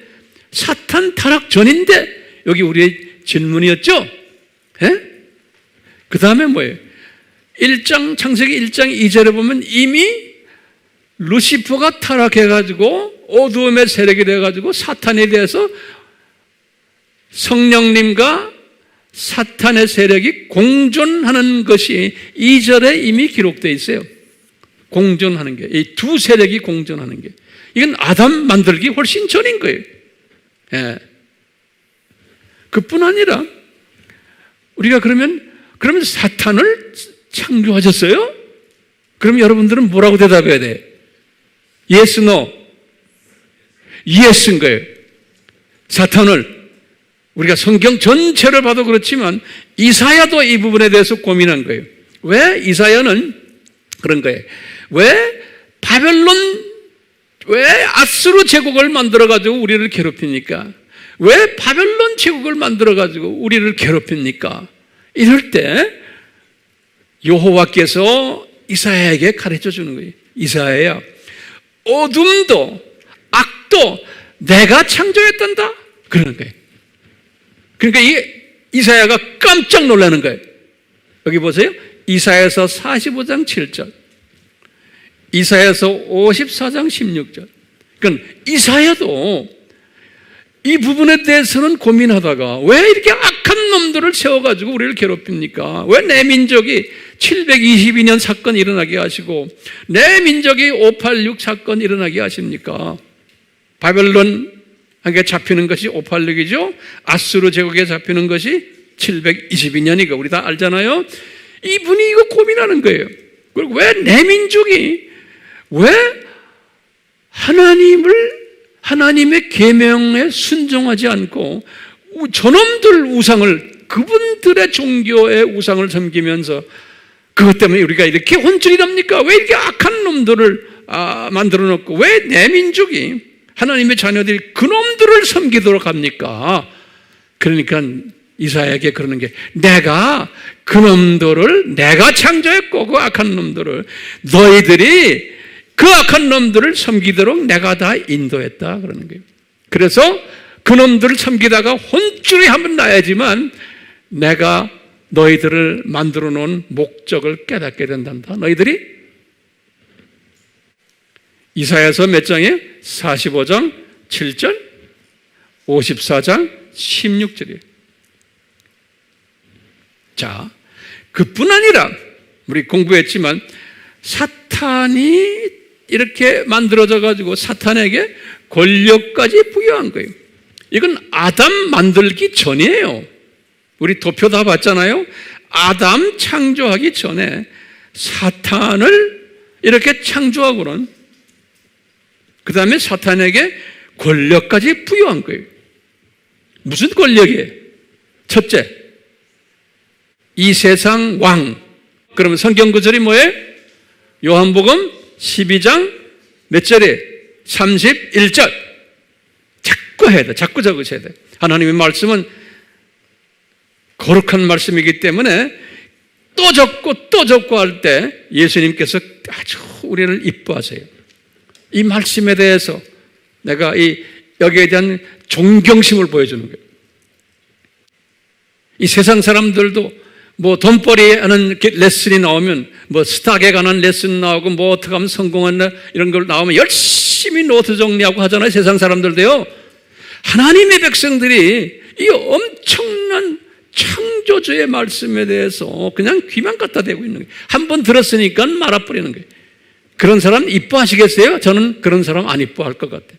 사탄 타락 전인데, 여기 우리의 질문이었죠? 그 다음에 뭐예요? 창세기 1장 2절에 보면 이미 루시퍼가 타락해가지고 어두움의 세력이 돼가지고 사탄에 대해서 성령님과 사탄의 세력이 공존하는 것이 2절에 이미 기록되어 있어요. 공존하는 게, 이 두 세력이 공존하는 게, 이건 아담 만들기 훨씬 전인 거예요. 그뿐 아니라 우리가 그러면 사탄을 창조하셨어요? 그럼 여러분들은 뭐라고 대답해야 돼? Yes, no? Yes인 거예요. 사탄을 우리가 성경 전체를 봐도 그렇지만 이사야도 이 부분에 대해서 고민한 거예요. 왜 이사야는 그런 거예요? 왜 아수르 제국을 만들어가지고 우리를 괴롭힙니까? 왜 바벨론 제국을 만들어가지고 우리를 괴롭힙니까? 이럴 때 여호와께서 이사야에게 가르쳐 주는 거예요. 이사야야, 어둠도 악도 내가 창조했단다. 그러는 거예요. 그러니까 이사야가 깜짝 놀라는 거예요. 여기 보세요. 이사야서 45장 7절, 이사야서 54장 16절. 그러니까 이사야도 이 부분에 대해서는 고민하다가 왜 이렇게 악한 놈들을 세워가지고 우리를 괴롭힙니까? 왜 내 민족이 722년 사건 일어나게 하시고 내 민족이 586 사건 일어나게 하십니까? 바벨론에게 잡히는 것이 586이죠. 아수르 제국에 잡히는 것이 722년이고 우리 다 알잖아요. 이분이 이거 고민하는 거예요. 그리고 왜 내 민족이 왜 하나님의 계명에 순종하지 않고 저놈들 우상을, 그분들의 종교의 우상을 섬기면서 그것 때문에 우리가 이렇게 혼쭐이랍니까? 왜 이렇게 악한 놈들을 만들어 놓고 왜 내 민족이, 하나님의 자녀들이 그놈들을 섬기도록 합니까? 그러니까 이사야에게 그러는 게, 내가 그놈들을 내가 창조했고 그 악한 놈들을 너희들이 그 악한 놈들을 섬기도록 내가 다 인도했다 그러는 거예요. 그래서 그놈들을 섬기다가 혼쭐이 한번 나야지만 내가 너희들을 만들어 놓은 목적을 깨닫게 된단다. 너희들이 이사야서 몇 장에? 45장 7절, 54장 16절이에요. 자, 그뿐 아니라 우리 공부했지만 사탄이 이렇게 만들어져 가지고 사탄에게 권력까지 부여한 거예요. 이건 아담 만들기 전이에요. 우리 도표 다 봤잖아요. 아담 창조하기 전에 사탄을 이렇게 창조하고는 그 다음에 사탄에게 권력까지 부여한 거예요. 무슨 권력이에요? 첫째, 이 세상 왕. 그러면 성경 구절이 뭐예요? 요한복음 12장 몇 절에? 31절. 자꾸 해야 돼. 자꾸 적으셔야 돼. 하나님의 말씀은 거룩한 말씀이기 때문에 또 적고 할 때 예수님께서 아주 우리를 이뻐하세요. 이 말씀에 대해서 내가 여기에 대한 존경심을 보여주는 거예요. 이 세상 사람들도 돈벌이 하는 레슨이 나오면, 스탁에 관한 레슨 나오고, 어떻게 하면 성공한다, 이런 걸 나오면 열심히 노트 정리하고 하잖아요, 세상 사람들도요. 하나님의 백성들이 이 엄청난 창조주의 말씀에 대해서 그냥 귀만 갖다 대고 있는 거예요. 한번 들었으니까 말아버리는 거예요. 그런 사람 이뻐하시겠어요? 저는 그런 사람 안 이뻐할 것 같아요.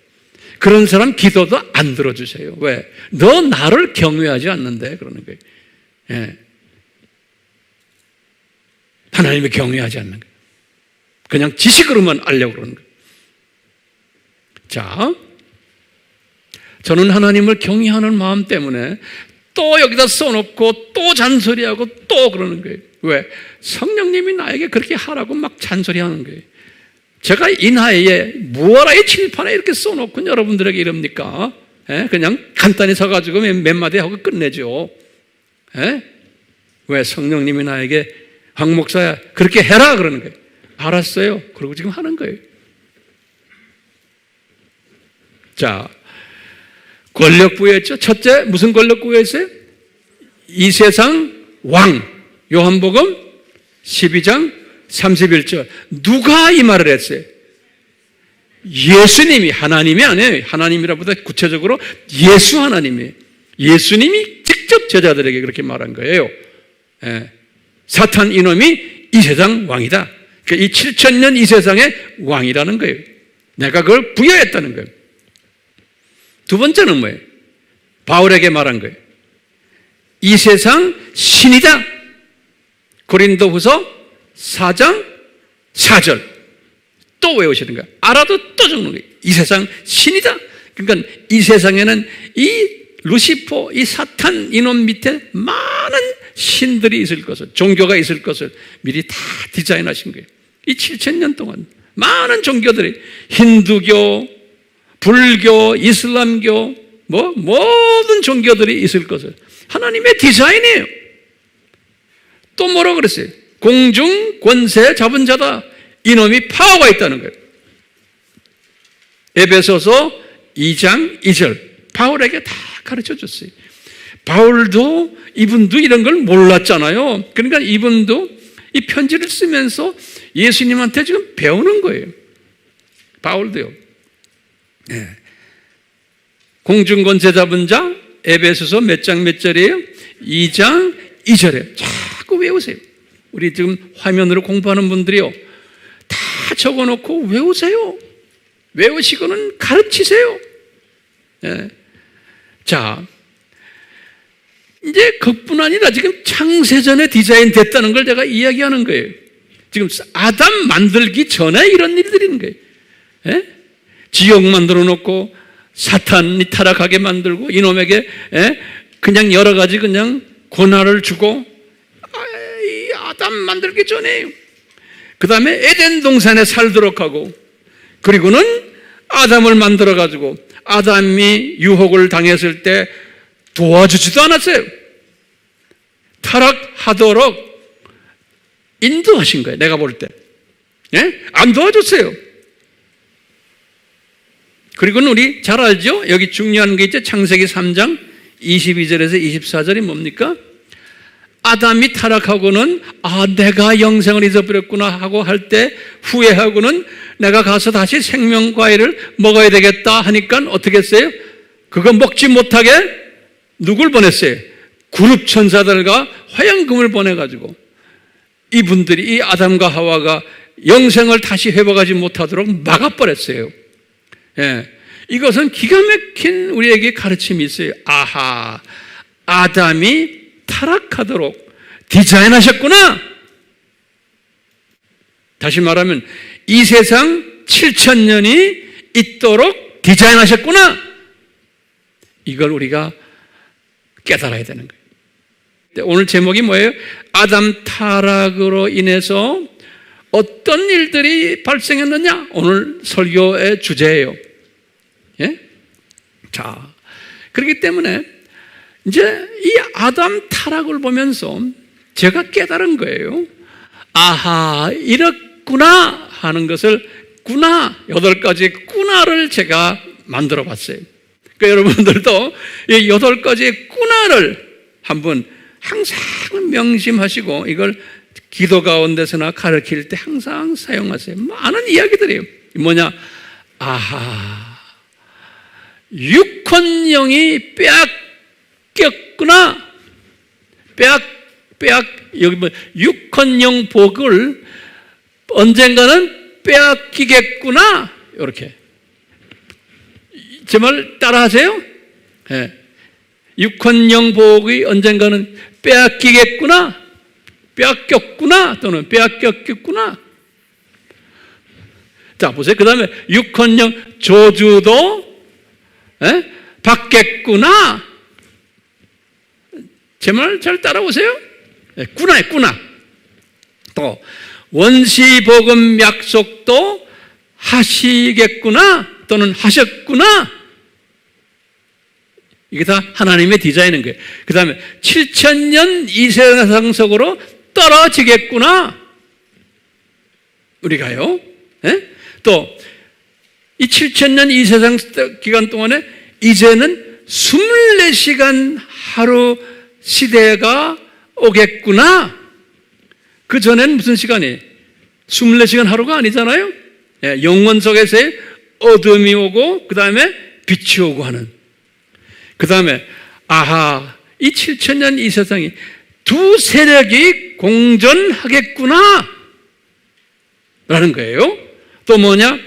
그런 사람 기도도 안 들어주세요. 왜? 너 나를 경외하지 않는데, 그러는 거예요. 예. 하나님을 경외하지 않는 거예요. 그냥 지식으로만 알려고 그러는 거예요. 자, 저는 하나님을 경외하는 마음 때문에 또 여기다 써놓고 또 잔소리하고 또 그러는 거예요. 왜? 성령님이 나에게 그렇게 하라고 막 잔소리하는 거예요. 제가 이 나이에 무어라의 칠판에 이렇게 써놓고 여러분들에게 이럽니까? 그냥 간단히 서가지고 몇 마디 하고 끝내죠. 왜? 성령님이 나에게 황 목사야 그렇게 해라 그러는 거예요. 알았어요. 그러고 지금 하는 거예요. 자, 권력 부여했죠. 첫째, 무슨 권력 부여했어요? 이 세상 왕. 요한복음 12장 31절. 누가 이 말을 했어요? 예수님이, 하나님이 아니에요. 하나님이라보다 구체적으로 예수 하나님이, 예수님이 직접 제자들에게 그렇게 말한 거예요. 예. 사탄 이놈이 이 세상 왕이다. 그러니까 이 7,000년 이 세상의 왕이라는 거예요. 내가 그걸 부여했다는 거예요. 두 번째는 뭐예요? 바울에게 말한 거예요. 이 세상 신이다. 고린도후서 4장 4절. 또 외우시는 거예요. 알아도 또 적는 거예요. 이 세상 신이다. 그러니까 이 세상에는 이 루시퍼, 이 사탄 이놈 밑에 많은 신들이 있을 것을, 종교가 있을 것을 미리 다 디자인하신 거예요. 이 7,000년 동안 많은 종교들이, 힌두교, 불교, 이슬람교, 모든 종교들이 있을 것을 하나님의 디자인이에요. 또 뭐라고 그랬어요? 공중 권세 잡은 자다. 이놈이 파워가 있다는 거예요. 에베소서 2장 2절. 바울에게 다 가르쳐 줬어요. 바울도, 이분도 이런 걸 몰랐잖아요. 그러니까 이분도 이 편지를 쓰면서 예수님한테 지금 배우는 거예요. 바울도요. 네. 공중권세 잡은 자, 에베소서 몇 장 몇 절이에요? 2장 2절에 자꾸 외우세요. 우리 지금 화면으로 공부하는 분들이요, 다 적어놓고 외우세요. 외우시고는 가르치세요. 네. 자, 이제 그뿐 아니라 지금 창세전에 디자인 됐다는 걸 제가 이야기하는 거예요. 지금 아담 만들기 전에 이런 일들이 있는 거예요. 네? 지옥 만들어 놓고 사탄이 타락하게 만들고 이놈에게 그냥 여러 가지 그냥 고난을 주고, 이 아담 만들기 전에요. 그 다음에 에덴 동산에 살도록 하고, 그리고는 아담을 만들어 가지고 아담이 유혹을 당했을 때 도와주지도 않았어요. 타락하도록 인도하신 거예요. 내가 볼 때. 예? 안 도와줬어요. 그리고는 우리 잘 알죠? 여기 중요한 게 있죠? 창세기 3장 22절에서 24절이 뭡니까? 아담이 타락하고는 내가 영생을 잊어버렸구나 하고 할 때 후회하고는 내가 가서 다시 생명과일을 먹어야 되겠다 하니까 어떻게 했어요? 그거 먹지 못하게 누굴 보냈어요? 그룹 천사들과 화양금을 보내가지고 이분들이, 이 아담과 하와가 영생을 다시 회복하지 못하도록 막아버렸어요. 예. 이것은 기가 막힌 우리에게 가르침이 있어요. 아하, 아담이 타락하도록 디자인하셨구나. 다시 말하면 이 세상 7,000년이 있도록 디자인하셨구나. 이걸 우리가 깨달아야 되는 거예요. 오늘 제목이 뭐예요? 아담 타락으로 인해서 어떤 일들이 발생했느냐? 오늘 설교의 주제예요. 예? 자, 그렇기 때문에 이제 이 아담 타락을 보면서 제가 깨달은 거예요. 아하, 이렇구나 하는 것을, 구나, 8가지 구나를 제가 만들어 봤어요. 그러니까 여러분들도 이 8가지의 구나를 한번 항상 명심하시고 이걸 기도 가운데서나 가르칠 때 항상 사용하세요. 많은 이야기들이에요. 뭐냐? 아하, 육헌영이 빼앗겼구나. 여기 뭐 육헌영 복을 언젠가는 빼앗기겠구나. 이렇게. 제 말 따라하세요? 네. 육헌영 복이 언젠가는 빼앗기겠구나. 빼앗겼구나. 또는 빼앗겼겠구나. 자, 보세요. 그 다음에 육헌영 저주도 받겠구나. 제 말 잘 따라오세요? 꾸나에 꾸나. 또 원시복음 약속도 하시겠구나. 또는 하셨구나. 이게 다 하나님의 디자인인 거예요. 그 다음에 7,000년 이 세상 속으로 떨어지겠구나. 우리가요. 예? 또 이 7,000년 이 세상 기간 동안에 이제는 24시간 하루 시대가 오겠구나. 그 전에는 무슨 시간이? 24시간 하루가 아니잖아요. 예, 영원 속에서의 어둠이 오고 그 다음에 빛이 오고 하는. 그 다음에 아하, 이 7,000년 이 세상이 두 세력이 공존하겠구나 라는 거예요. 또 뭐냐?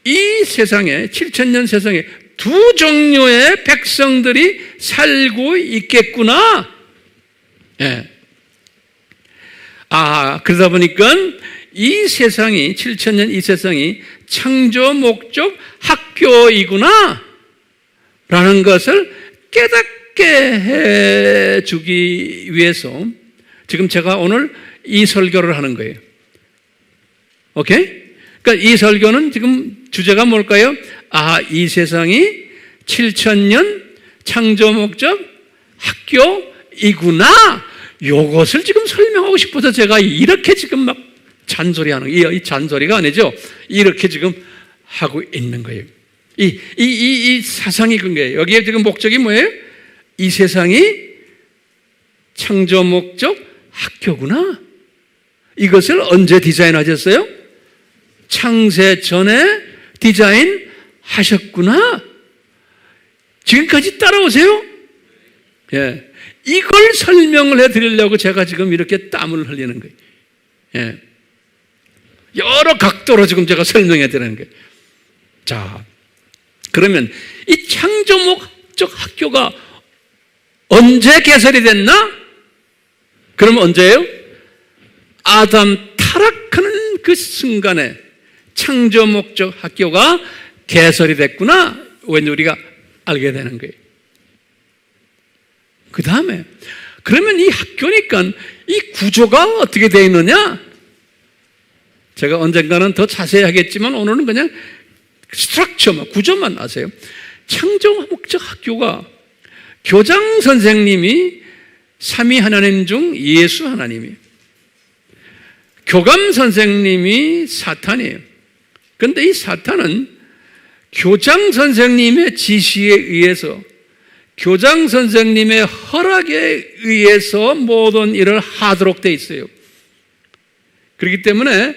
이 세상에 7,000년 세상에 두 종류의 백성들이 살고 있겠구나. 예. 그러다 보니까 이 세상이 7,000년 이 세상이 창조 목적 학교이구나 라는 것을 깨닫게 해주기 위해서 지금 제가 오늘 이 설교를 하는 거예요. 오케이? 그러니까 이 설교는 지금 주제가 뭘까요? 이 세상이 7,000년 창조 목적 학교이구나. 요것을 지금 설명하고 싶어서 제가 이렇게 지금 막 잔소리하는 거예요. 이 잔소리가 아니죠. 이렇게 지금 하고 있는 거예요. 이 사상이 그런 거예요. 여기에 지금 목적이 뭐예요? 이 세상이 창조 목적 학교구나. 이것을 언제 디자인하셨어요? 창세 전에 디자인하셨구나. 지금까지 따라오세요. 예. 이걸 설명을 해드리려고 제가 지금 이렇게 땀을 흘리는 거예요. 예. 여러 각도로 지금 제가 설명해 드리는 거예요. 자, 그러면 이 창조 목적 학교가 언제 개설이 됐나? 그럼 언제예요? 아담 타락하는 그 순간에 창조 목적 학교가 개설이 됐구나. 왠지 우리가 알게 되는 거예요. 그 다음에 그러면 이 학교니까 이 구조가 어떻게 되어 있느냐? 제가 언젠가는 더 자세히 하겠지만 오늘은 그냥 스트럭처만, 구조만 아세요. 창조 목적 학교가 교장 선생님이 삼위 하나님 중 예수 하나님이에요. 교감 선생님이 사탄이에요. 그런데 이 사탄은 교장 선생님의 지시에 의해서, 교장 선생님의 허락에 의해서 모든 일을 하도록 돼 있어요. 그렇기 때문에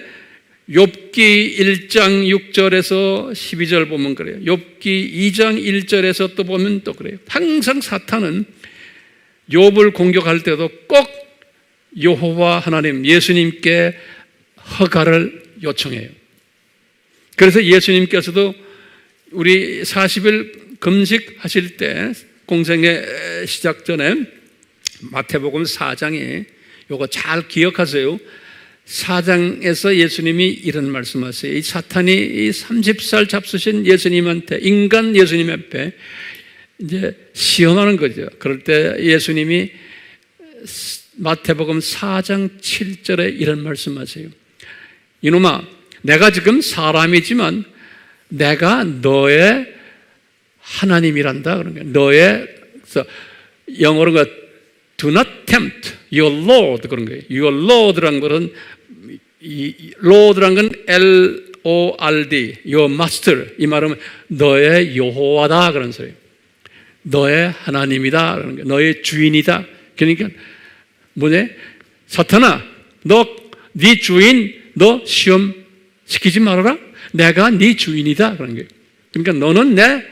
욥기 1장 6절에서 12절 보면 그래요. 욥기 2장 1절에서 또 보면 또 그래요. 항상 사탄은 욥을 공격할 때도 꼭 여호와 하나님, 예수님께 허가를 요청해요. 그래서 예수님께서도 우리 40일 금식하실 때 공생의 시작 전에 마태복음 4장에 요거 잘 기억하세요. 4장에서 예수님이 이런 말씀하세요. 이 사탄이 이 30살 잡수신 예수님한테, 인간 예수님 앞에 이제 시험하는 거죠. 그럴 때 예수님이 마태복음 4장 7절에 이런 말씀하세요. 이놈아, 내가 지금 사람이지만 내가 너의 하나님이란다. 그런 거예요. 너의, 영어로 do not tempt your Lord. 그런 거예요. Your Lord란 것은, 이 Lord란 건 L-O-R-D, your master. 이 말은 너의 여호와다. 그런 소리예요. 너의 하나님이다. 그런 거예요. 너의 주인이다. 그러니까, 뭐냐? 사탄아, 네 주인, 너 시험 시키지 말아라. 내가 네 주인이다. 그런 거예요. 그러니까 너는 내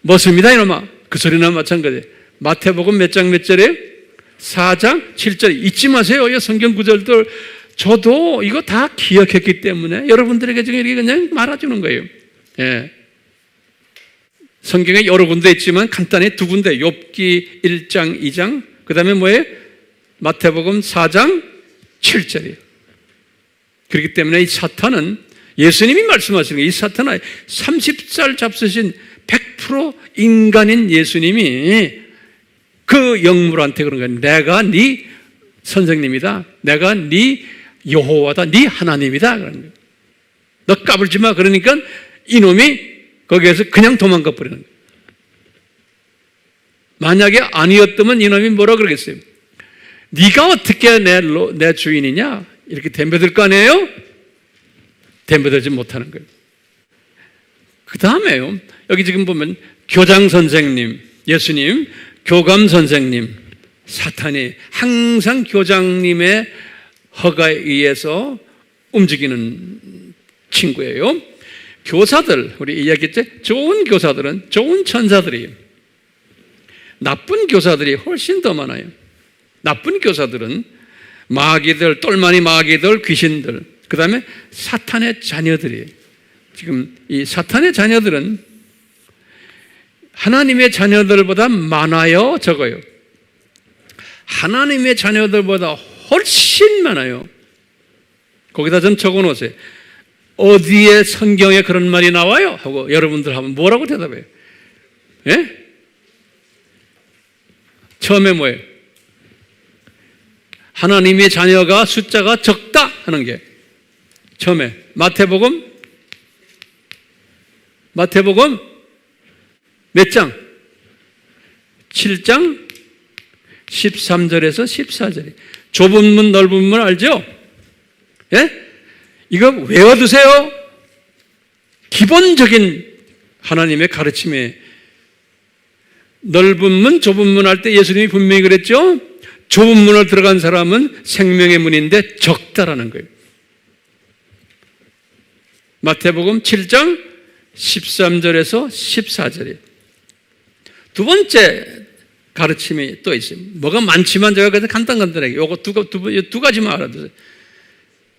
머슴이다, 이놈아. 그 소리나 마찬가지. 마태복음 몇 장 몇 절에? 4장 7절. 잊지 마세요. 이 성경 구절들. 저도 이거 다 기억했기 때문에 여러분들에게 지금 이렇게 그냥 말아주는 거예요. 예. 성경에 여러 군데 있지만 간단히 두 군데. 욥기 1장 2장. 그 다음에 뭐예요? 마태복음 4장 7절이에요. 그렇기 때문에 이 사탄은, 예수님이 말씀하시는 거예요. 이 사탄은 30살 잡수신 100% 인간인 예수님이 그 영물한테 그런 거예요. 내가 네 선생님이다. 내가 네 여호와다. 네 하나님이다. 그런 거예요. 너 까불지 마. 그러니까 이놈이 거기에서 그냥 도망가 버리는 거예요. 만약에 아니었다면 이놈이 뭐라 그러겠어요? 네가 어떻게 내 주인이냐? 이렇게 덤벼들 거 아니에요? 대모되지 못하는 거예요. 그 다음에요, 여기 지금 보면 교장 선생님, 예수님, 교감 선생님, 사탄이 항상 교장님의 허가에 의해서 움직이는 친구예요. 교사들, 우리 이야기했죠? 좋은 교사들은, 좋은 천사들이에요. 나쁜 교사들이 훨씬 더 많아요. 나쁜 교사들은 마귀들, 똘마니 마귀들, 귀신들, 그 다음에 사탄의 자녀들이에요. 지금 이 사탄의 자녀들은 하나님의 자녀들보다 많아요, 적어요? 하나님의 자녀들보다 훨씬 많아요. 거기다 좀 적어 놓으세요. 어디에 성경에 그런 말이 나와요? 하고 여러분들 하면 뭐라고 대답해요? 예? 처음에 뭐예요? 하나님의 자녀가 숫자가 적다 하는 게 처음에 마태복음 몇 장? 7장 13절에서 14절이 좁은 문 넓은 문 알죠? 예? 이거 외워두세요. 기본적인 하나님의 가르침에 넓은 문 좁은 문 할 때 예수님이 분명히 그랬죠? 좁은 문을 들어간 사람은 생명의 문인데 적다라는 거예요. 마태복음 7장 13절에서 14절이에요. 두 번째 가르침이 또 있어요. 뭐가 많지만 제가 그래서 간단하게 요거 두 가지만 알아두세요.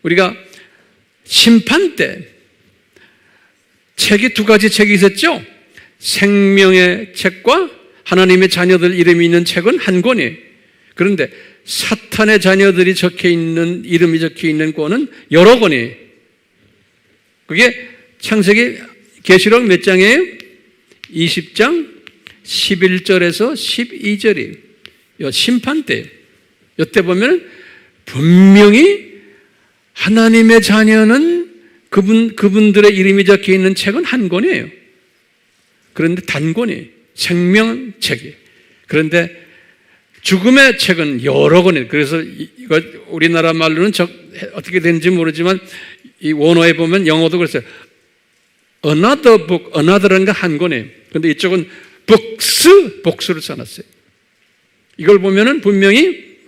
우리가 심판 때 책이 두 가지 책이 있었죠? 생명의 책과 하나님의 자녀들 이름이 있는 책은 한 권이에요. 그런데 사탄의 자녀들이 이름이 적혀 있는 권은 여러 권이에요. 그게 창세기 계시록 몇 장이에요? 20장 11절에서 12절이에요. 요 심판 때예요. 이때 보면 분명히 하나님의 자녀는 그분들의 이름이 적혀 있는 책은 한 권이에요. 그런데 단권이에요. 생명책이에요. 그런데 죽음의 책은 여러 권이에요. 그래서 이거 우리나라 말로는 어떻게 되는지 모르지만 이 원어에 보면 영어도 그랬어요. Another book, another라는 게 한 권이에요. 그런데 이쪽은 복수를 써놨어요. 이걸 보면은 분명히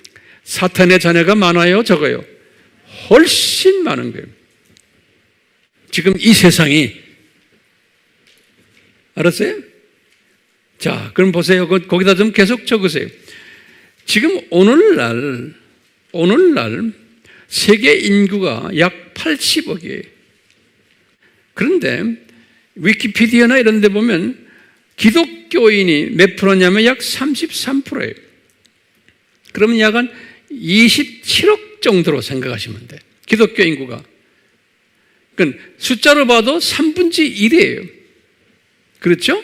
사탄의 자녀가 많아요, 적어요? 훨씬 많은 거예요. 지금 이 세상이 알았어요? 자, 그럼 보세요. 거기다 좀 계속 적으세요. 지금 오늘날 세계 인구가 약 80억이에요. 그런데 위키피디아나 이런 데 보면 기독교인이 몇 프로냐면 약 33%예요. 그러면 약 한 27억 정도로 생각하시면 돼요. 기독교 인구가. 그러니까 숫자로 봐도 3분의 1이에요. 그렇죠?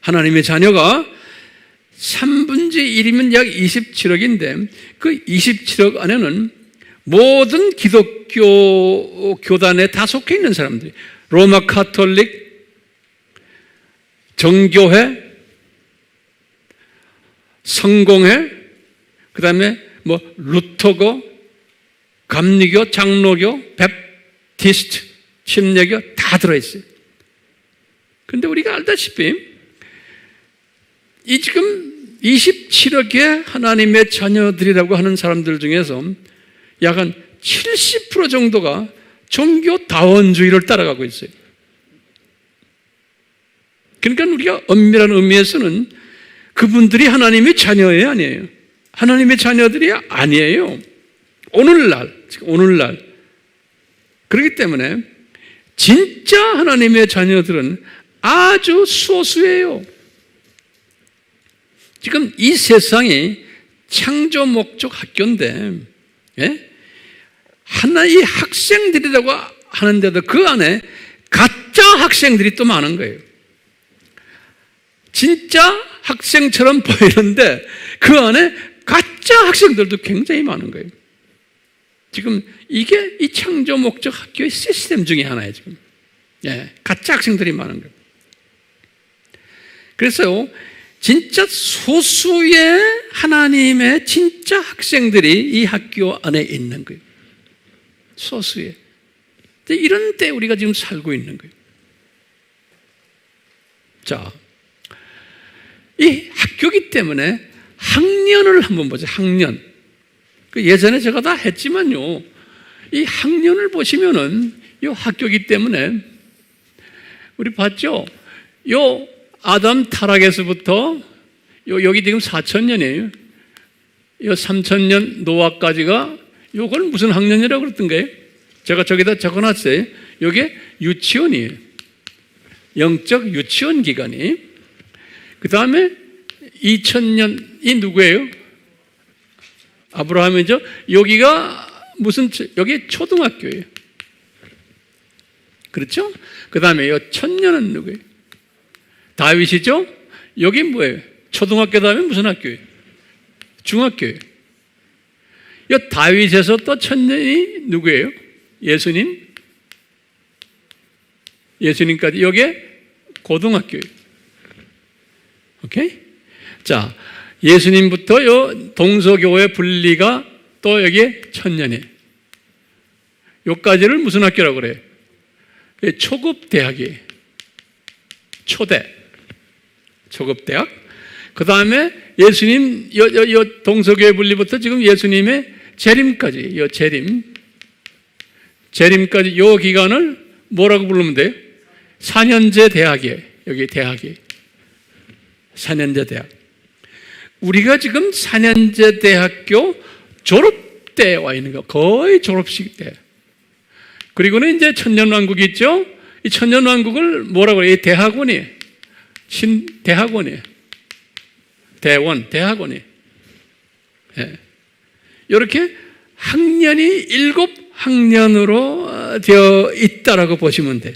하나님의 자녀가 3분의 1이면 약 27억인데 그 27억 안에는 모든 기독교 교단에 다 속해 있는 사람들이 로마 카톨릭, 정교회, 성공회, 그 다음에 뭐 루터교, 감리교, 장로교, 베프티스트, 침례교 다 들어있어요. 그런데 우리가 알다시피 이 지금 27억의 하나님의 자녀들이라고 하는 사람들 중에서 약 한 70% 정도가 종교 다원주의를 따라가고 있어요. 그러니까 우리가 엄밀한 의미에서는 그분들이 하나님의 자녀예요, 아니에요? 하나님의 자녀들이 아니에요. 오늘날. 그렇기 때문에 진짜 하나님의 자녀들은 아주 소수예요. 지금 이 세상이 창조 목적 학교인데, 예? 하나의 학생들이라고 하는데도 그 안에 가짜 학생들이 또 많은 거예요. 진짜 학생처럼 보이는데 그 안에 가짜 학생들도 굉장히 많은 거예요. 지금 이게 이 창조 목적 학교의 시스템 중에 하나예요, 지금. 예, 가짜 학생들이 많은 거예요. 그래서 진짜 소수의 하나님의 진짜 학생들이 이 학교 안에 있는 거예요. 소수의. 이런 때 우리가 지금 살고 있는 거예요. 자, 이 학교기 때문에 학년을 한번 보자. 학년. 예전에 제가 다 했지만요, 이 학년을 보시면은 이 학교기 때문에 우리 봤죠? 요 아담 타락에서부터 여기 지금 4,000년이에요. 요 3,000년 노아까지가 요걸 무슨 학년이라고 그랬던 거예요? 제가 저기다 적어놨어요. 요게 유치원이에요. 영적 유치원 기간이. 그 다음에 2000년이 누구예요? 아브라함이죠. 여기가 여기 초등학교예요. 그렇죠? 그 다음에 요 1000년은 누구예요? 다윗이죠? 여기 뭐예요? 초등학교 다음에 무슨 학교예요? 중학교예요. 요 다윗에서 또 1000년이 누구예요? 예수님? 예수님까지 여기에 고등학교예요. 오케이? 자, 예수님부터 요 동서교회 분리가 또 여기에 1000년이에요. 요까지를 무슨 학교라고 그래요? 초급 대학이에요. 초대. 초급 대학. 그 다음에 예수님, 요 동서교회 분리부터 지금 예수님의 재림까지, 요 재림까지 요 기간을 뭐라고 부르면 돼요? 4년제 대학이에요. 여기 대학이. 4년제 대학. 우리가 지금 4년제 대학교 졸업 때에 와 있는 거. 거의 졸업식 때. 그리고는 이제 천년왕국이 있죠? 이 천년왕국을 뭐라고 해요? 이 대학원이에요. 대학원이에요. 대학원이에요. 예. 이렇게 학년이 7학년으로 되어 있다라고 보시면 돼요.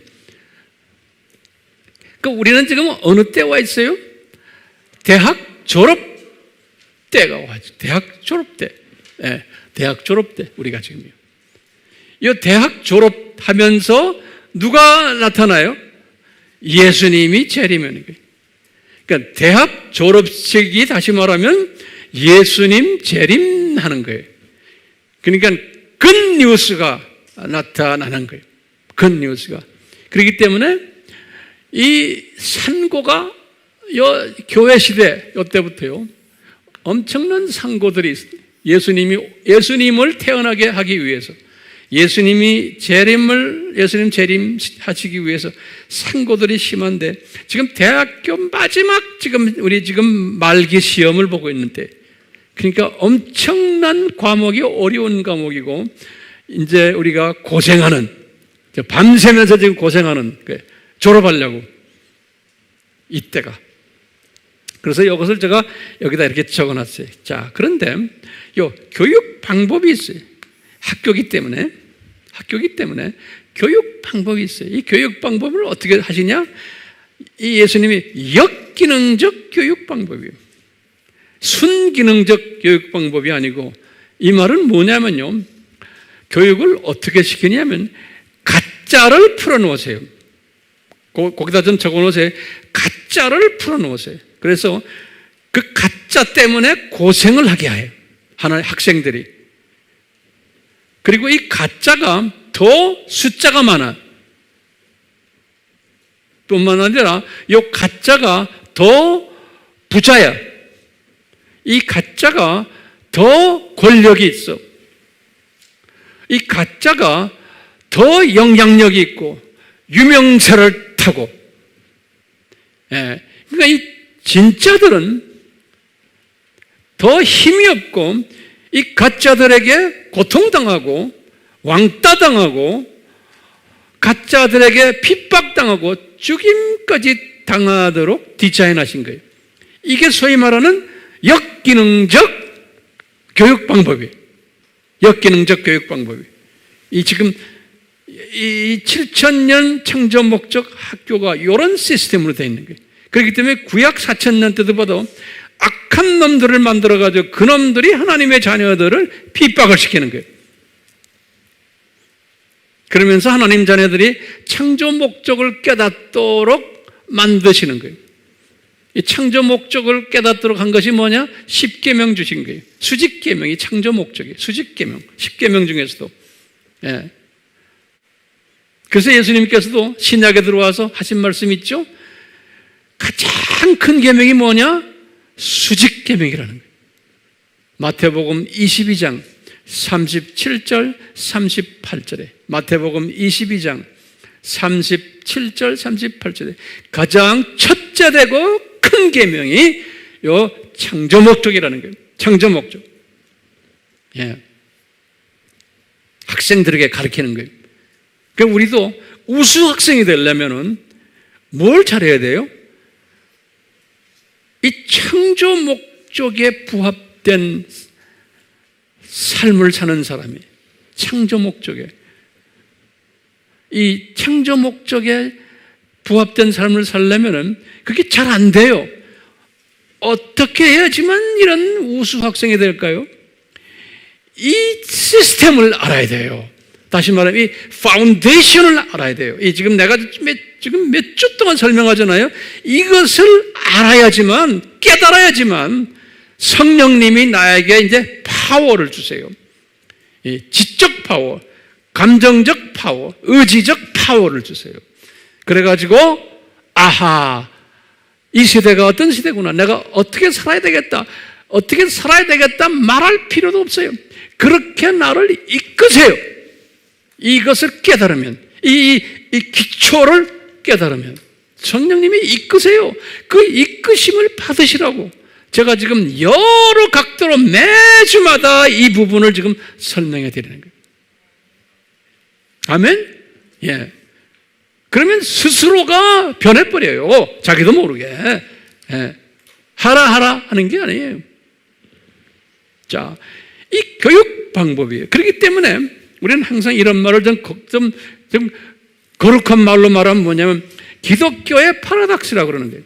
그러니까 우리는 지금 어느 때 와 있어요? 대학 졸업 때가 와 있어요. 대학 졸업 때. 예. 대학 졸업 때 우리가 지금요. 이 대학 졸업하면서 누가 나타나요? 예수님이 재림하는 거예요. 그러니까 대학 졸업식이 다시 말하면 예수님 재림하는 거예요. 그러니까 굿뉴스가 나타나는 거예요. 굿뉴스가. 그렇기 때문에 이 산고가 교회 시대 이때부터요 엄청난 산고들이 있어요. 예수님을 태어나게 하기 위해서, 예수님 재림하시기 위해서 상고들이 심한데, 지금 대학교 마지막 우리 지금 말기 시험을 보고 있는데, 그러니까 엄청난 과목이 어려운 과목이고, 이제 우리가 고생하는, 밤새면서 지금 고생하는, 졸업하려고 이때가. 그래서 이것을 제가 여기다 이렇게 적어놨어요. 자, 그런데 요 교육 방법이 있어요. 학교기 때문에 교육 방법이 있어요. 이 교육 방법을 어떻게 하시냐? 이 예수님이 역기능적 교육 방법이에요. 순기능적 교육 방법이 아니고, 이 말은 뭐냐면요, 교육을 어떻게 시키냐면 가짜를 풀어놓으세요. 거기다 좀 적어놓으세요. 가짜를 풀어놓으세요. 그래서 그 가짜 때문에 고생을 하게 해요, 하나의 학생들이. 그리고 이 가짜가 더 숫자가 많아. 뿐만 아니라 이 가짜가 더 부자야. 이 가짜가 더 권력이 있어. 이 가짜가 더 영향력이 있고 유명세를 타고. 그러니까 이 진짜들은 더 힘이 없고, 이 가짜들에게 고통당하고 왕따당하고 가짜들에게 핍박당하고 죽임까지 당하도록 디자인하신 거예요. 이게 소위 말하는 역기능적 교육 방법이에요. 역기능적 교육 방법이에요. 지금 이 7,000년 창조 목적 학교가 이런 시스템으로 되어 있는 거예요. 그렇기 때문에 구약 4,000년 때도 봐도 악한 놈들을 만들어가지고 그 놈들이 하나님의 자녀들을 핍박을 시키는 거예요. 그러면서 하나님 자녀들이 창조 목적을 깨닫도록 만드시는 거예요. 이 창조 목적을 깨닫도록 한 것이 뭐냐? 10계명 주신 거예요. 수직계명이 창조 목적이에요. 수직계명, 10계명 중에서도. 그래서 예수님께서도 신약에 들어와서 하신 말씀 있죠? 가장 큰 계명이 뭐냐? 수직 계명이라는 거예요. 마태복음 22장 37절 38절에 마태복음 22장 37절 38절에 가장 첫째 되고 큰 계명이 요 창조 목적이라는 거예요. 창조 목적. 예. 학생들에게 가르치는 거예요. 그러니까 우리도 우수 학생이 되려면은 뭘 잘해야 돼요? 이 창조 목적에 부합된 삶을 사는 사람이 창조 목적에 이 창조 목적에 부합된 삶을 살려면은 그게 잘 안 돼요. 어떻게 해야지만 이런 우수 학생이 될까요? 이 시스템을 알아야 돼요. 다시 말하면 이 파운데이션을 알아야 돼요. 이 지금 내가 몇 주 동안 설명하잖아요. 이것을 알아야지만, 깨달아야지만 성령님이 나에게 이제 파워를 주세요. 이 지적 파워, 감정적 파워, 의지적 파워를 주세요. 그래가지고 아하, 이 시대가 어떤 시대구나. 내가 어떻게 살아야 되겠다. 어떻게 살아야 되겠다 말할 필요도 없어요. 그렇게 나를 이끄세요. 이것을 깨달으면, 이 기초를 깨달으면 성령님이 이끄세요. 그 이끄심을 받으시라고 제가 지금 여러 각도로 매주마다 이 부분을 지금 설명해 드리는 거예요. 아멘? 예. 그러면 스스로가 변해버려요. 자기도 모르게. 예. 하라 하는 게 아니에요. 자, 이 교육 방법이에요. 그렇기 때문에 우리는 항상 이런 말을 좀 거룩한 말로 말하면 뭐냐면 기독교의 파라닥스라고 그러는 거예요.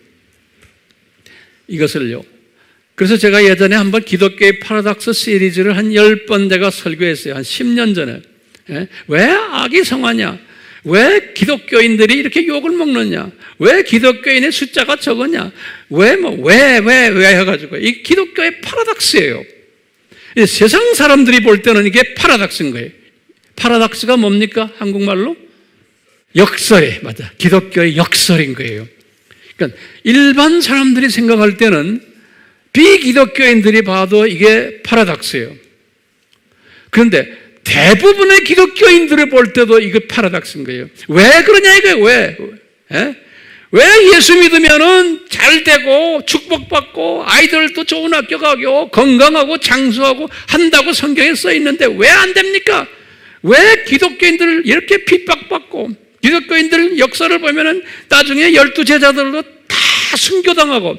이것을요. 그래서 제가 예전에 한번 기독교의 파라닥스 시리즈를 한 10번 제가 설교했어요. 한 10년 전에. 예? 왜 악이 성하냐? 왜 기독교인들이 이렇게 욕을 먹느냐? 왜 기독교인의 숫자가 적었냐? 왜 해가지고. 이 기독교의 파라닥스예요. 세상 사람들이 볼 때는 이게 파라닥스인 거예요. 파라닥스가 뭡니까? 한국말로? 역설이, 맞아. 기독교의 역설인 거예요. 그러니까 일반 사람들이 생각할 때는 비기독교인들이 봐도 이게 파라닥스예요. 그런데 대부분의 기독교인들을 볼 때도 이거 파라닥스인 거예요. 왜 그러냐 이거예요. 왜 예수 믿으면은 잘 되고 축복받고 아이들도 좋은 학교 가고 건강하고 장수하고 한다고 성경에 써 있는데 왜 안 됩니까? 왜 기독교인들을 이렇게 핍박받고 기독교인들 역사를 보면은 나중에 12제자들도 다 순교당하고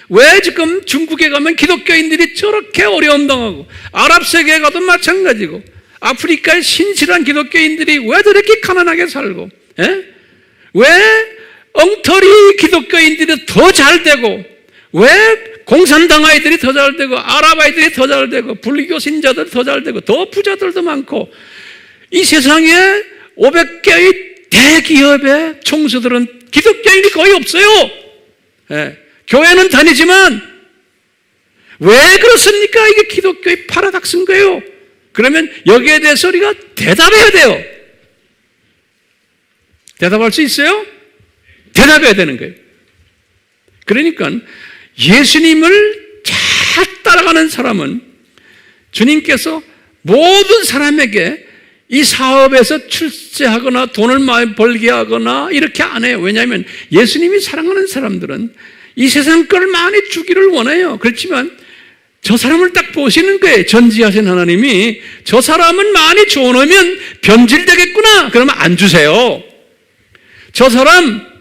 왜 지금 중국에 가면 기독교인들이 저렇게 어려움 당하고 아랍 세계에 가도 마찬가지고 아프리카의 신실한 기독교인들이 왜 저렇게 가난하게 살고 왜 엉터리 기독교인들이 더 잘 되고 왜 공산당 아이들이 더 잘 되고 아랍 아이들이 더 잘 되고 불교 신자들 더 잘 되고 더 부자들도 많고 이 세상에 500개의 대기업의 총수들은 기독교인이 거의 없어요. 교회는 다니지만 왜 그렇습니까? 이게 기독교의 파라닥스인 거예요. 그러면 여기에 대해서 우리가 대답해야 돼요. 대답할 수 있어요? 대답해야 되는 거예요. 그러니까 예수님을 잘 따라가는 사람은 주님께서 모든 사람에게 이 사업에서 출세하거나 돈을 많이 벌게 하거나 이렇게 안 해요. 왜냐하면 예수님이 사랑하는 사람들은 이 세상 걸 많이 주기를 원해요. 그렇지만 저 사람을 딱 보시는 거예요. 전지하신 하나님이 저 사람은 많이 줘놓으면 변질되겠구나. 그러면 안 주세요. 저 사람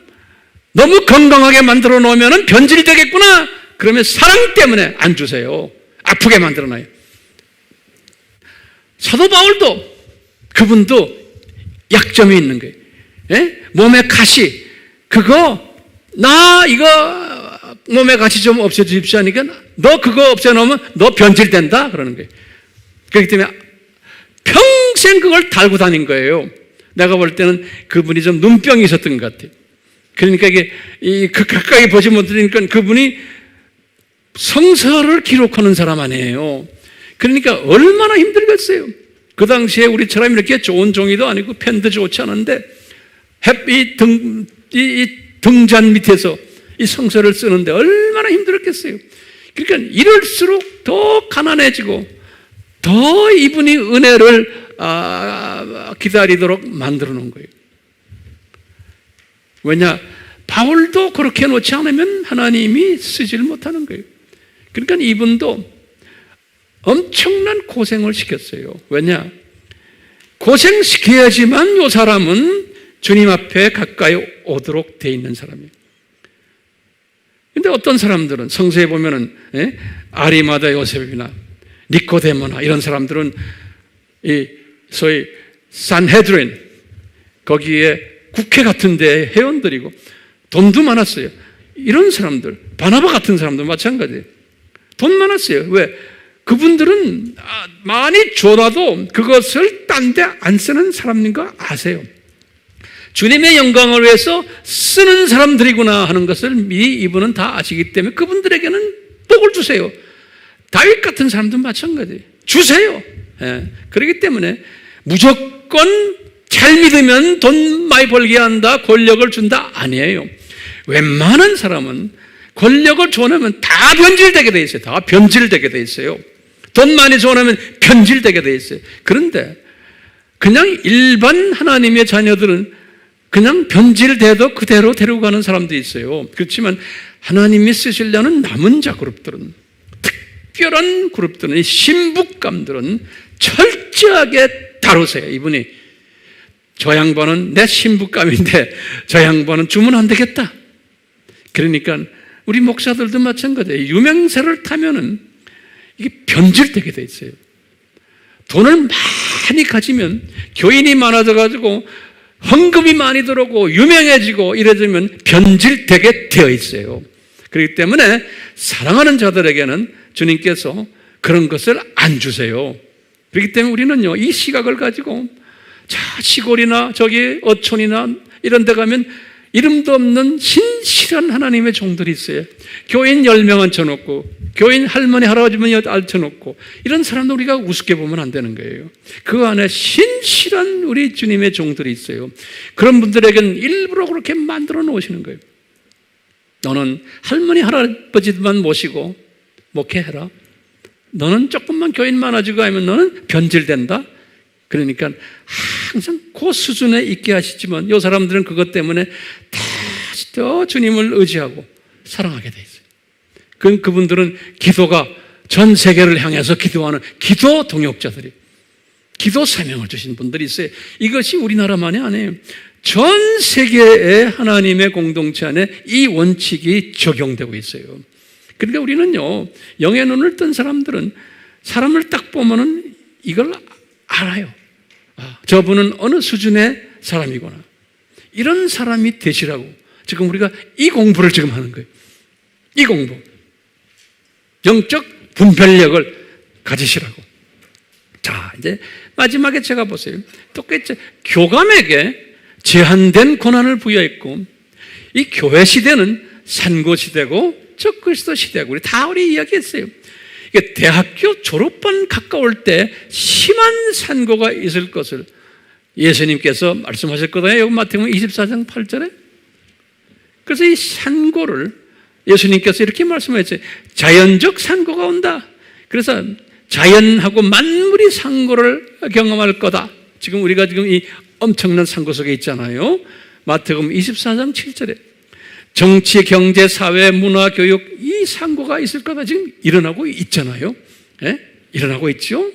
너무 건강하게 만들어 놓으면 변질되겠구나. 그러면 사랑 때문에 안 주세요. 아프게 만들어 놔요. 사도 바울도 그분도 약점이 있는 거예요. 몸에 가시 나 이거 몸에 가시 좀 없애주십시오 하니까 너 그거 없애놓으면 너 변질된다 그러는 거예요. 그렇기 때문에 평생 그걸 달고 다닌 거예요. 내가 볼 때는 그분이 좀 눈병이 있었던 것 같아요. 그러니까 이게 가까이 보지 못하니까 그분이 성서를 기록하는 사람 아니에요. 그러니까 얼마나 힘들겠어요. 그 당시에 우리처럼 이렇게 좋은 종이도 아니고 펜도 좋지 않은데 이 등잔 밑에서 이 성서를 쓰는데 얼마나 힘들었겠어요. 그러니까 이럴수록 더 가난해지고 더 이분이 은혜를 기다리도록 만들어 놓은 거예요. 왜냐? 바울도 그렇게 놓지 않으면 하나님이 쓰지를 못하는 거예요. 그러니까 이분도 엄청난 고생을 시켰어요. 왜냐? 고생시켜야지만 이 사람은 주님 앞에 가까이 오도록 돼 있는 사람이에요. 근데 어떤 사람들은 성서에 보면은 아리마다 요셉이나 니코데모나 이런 사람들은 이 소위 산헤드린 거기에 국회 같은 데 회원들이고 돈도 많았어요. 이런 사람들, 바나바 같은 사람도 마찬가지예요. 돈 많았어요. 왜? 그분들은 많이 줘놔도 그것을 딴 데 안 쓰는 사람인 거 아세요? 주님의 영광을 위해서 쓰는 사람들이구나 하는 것을 미리 이분은 다 아시기 때문에 그분들에게는 복을 주세요. 다윗 같은 사람도 마찬가지예요. 주세요. 그렇기 때문에 무조건 잘 믿으면 돈 많이 벌게 한다, 권력을 준다 아니에요. 웬만한 사람은 권력을 줘놓으면 다 변질되게 돼 있어요. 다 변질되게 돼 있어요. 돈 많이 줘놓으면 변질되게 돼 있어요. 그런데 그냥 일반 하나님의 자녀들은 그냥 변질돼도 그대로 데리고 가는 사람도 있어요. 그렇지만 하나님이 쓰시려는 남은 자 그룹들은, 특별한 그룹들은, 이 신부감들은 철저하게 다루세요. 이분이 저 양반은 내 신부감인데 저 양반은 주면 안 되겠다. 그러니까 우리 목사들도 마찬가지예요. 유명세를 타면은 이게 변질되게 돼 있어요. 돈을 많이 가지면 교인이 많아져가지고 헌금이 많이 들어오고 유명해지고 이래지면 변질되게 되어 있어요. 그렇기 때문에 사랑하는 자들에게는 주님께서 그런 것을 안 주세요. 그렇기 때문에 우리는요, 이 시각을 가지고 시골이나 저기 어촌이나 이런 데 가면 이름도 없는 신실한 하나님의 종들이 있어요. 교인 10명 앉혀놓고 교인 할머니 할아버지만 앉혀놓고 이런 사람들 우리가 우습게 보면 안 되는 거예요. 그 안에 신실한 우리 주님의 종들이 있어요. 그런 분들에게는 일부러 그렇게 만들어 놓으시는 거예요. 너는 할머니 할아버지만 모시고 목회해라. 너는 조금만 교인 많아지고 하면 너는 변질된다. 그러니까 항상 그 수준에 있게 하시지만 이 사람들은 그것 때문에 다시 더 주님을 의지하고 사랑하게 돼 있어요. 그분들은 기도가 전 세계를 향해서 기도하는 기도 동역자들이, 기도 사명을 주신 분들이 있어요. 이것이 우리나라만이 아니에요. 전 세계의 하나님의 공동체 안에 이 원칙이 적용되고 있어요. 그러니까 우리는요, 영의 눈을 뜬 사람들은 사람을 딱 보면은 이걸 알아요. 저분은 어느 수준의 사람이구나. 이런 사람이 되시라고 지금 우리가 이 공부를 지금 하는 거예요. 이 공부. 영적 분별력을 가지시라고. 자, 이제 마지막에 제가 보세요. 똑같이 교감에게 제한된 권한을 부여했고, 이 교회 시대는 산고 시대고 적그리스도 시대고 우리 이야기했어요. 대학교 졸업반 가까울 때 심한 산고가 있을 것을 예수님께서 말씀하셨거든요. 여기 마태복음 24장 8절에. 그래서 이 산고를 예수님께서 이렇게 말씀하셨어요. 자연적 산고가 온다. 그래서 자연하고 만물이 산고를 경험할 거다. 지금 우리가 지금 이 엄청난 산고 속에 있잖아요. 마태복음 24장 7절에 정치, 경제, 사회, 문화, 교육 이 산고가 있을 거다. 지금 일어나고 있잖아요. 일어나고 있죠.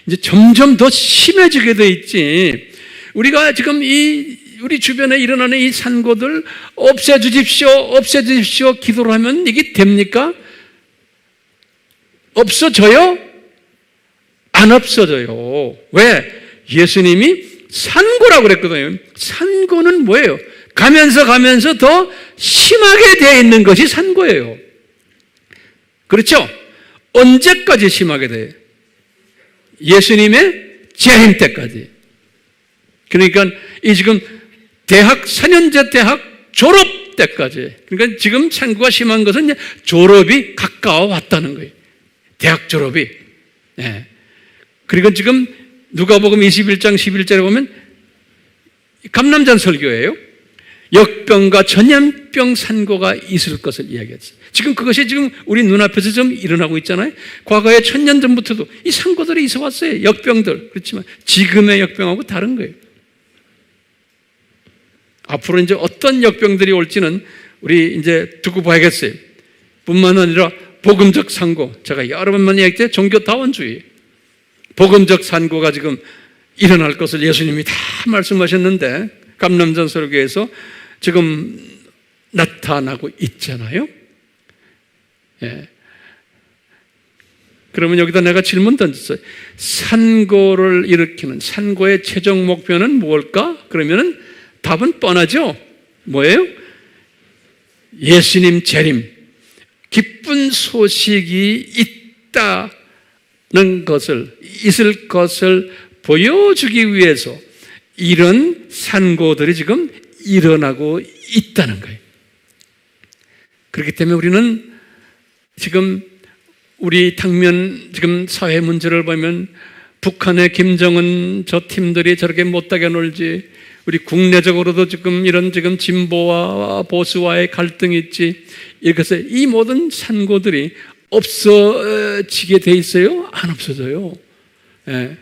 이제 점점 더 심해지게 돼 있지. 우리가 지금 우리 주변에 일어나는 이 산고들 없애주십시오 기도를 하면 이게 됩니까? 없어져요? 안 없어져요. 왜? 예수님이 산고라고 그랬거든요. 산고는 뭐예요? 가면서 더 심하게 되어 있는 것이 산고예요. 그렇죠? 언제까지 심하게 돼요? 예수님의 재림 때까지. 그러니까 이 지금 대학 4년제 대학 졸업 때까지. 그러니까 지금 산고가 심한 것은 이제 졸업이 가까워 왔다는 거예요. 대학 졸업이. 그리고 지금 누가복음 21장 11절에 보면 감람산 설교예요. 역병과 전염병 산고가 있을 것을 이야기했어요. 지금 그것이 지금 우리 눈앞에서 좀 일어나고 있잖아요. 과거에 1000년 전부터도 이 산고들이 있어 왔어요. 역병들. 그렇지만 지금의 역병하고 다른 거예요. 앞으로 이제 어떤 역병들이 올지는 우리 이제 두고 봐야겠어요. 뿐만 아니라 복음적 산고. 제가 여러 번만 이야기했죠. 종교다원주의. 복음적 산고가 지금 일어날 것을 예수님이 다 말씀하셨는데 감람산 설교에서 지금 나타나고 있잖아요. 예. 그러면 여기다 내가 질문 던졌어요. 산고를 일으키는 산고의 최종 목표는 무엇일까? 그러면은 답은 뻔하죠. 뭐예요? 예수님 재림, 기쁜 소식이 있다는 것을, 있을 것을 보여주기 위해서 이런 산고들이 지금 일어나고 있다는 거예요. 그렇기 때문에 우리는 지금 우리 당면 지금 사회 문제를 보면 북한의 김정은 저 팀들이 저렇게 못되게 놀지, 우리 국내적으로도 지금 지금 진보와 보수와의 갈등이 있지, 이것에 이 모든 산고들이 없어지게 돼 있어요? 안 없어져요. 예.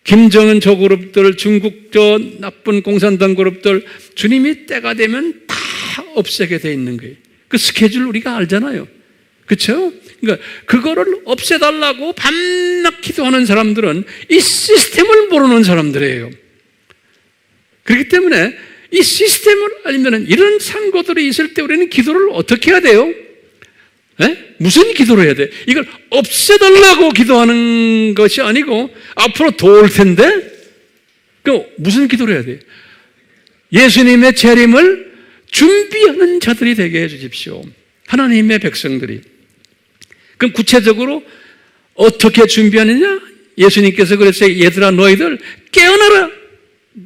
김정은 저 그룹들, 중국 저 나쁜 공산당 그룹들, 주님이 때가 되면 다 없애게 돼 있는 거예요. 그 스케줄 우리가 알잖아요. 그렇죠? 그러니까 그거를 없애달라고 밤낮 기도하는 사람들은 이 시스템을 모르는 사람들이에요. 그렇기 때문에 이 시스템을 알면 이런 산고들이 있을 때 우리는 기도를 어떻게 해야 돼요? 네? 무슨 기도를 해야 돼? 이걸 없애달라고 기도하는 것이 아니고 앞으로 더 올 텐데 그 무슨 기도를 해야 돼? 예수님의 재림을 준비하는 자들이 되게 해주십시오. 하나님의 백성들이. 그럼 구체적으로 어떻게 준비하느냐? 예수님께서 그랬어요. 얘들아 너희들 깨어나라.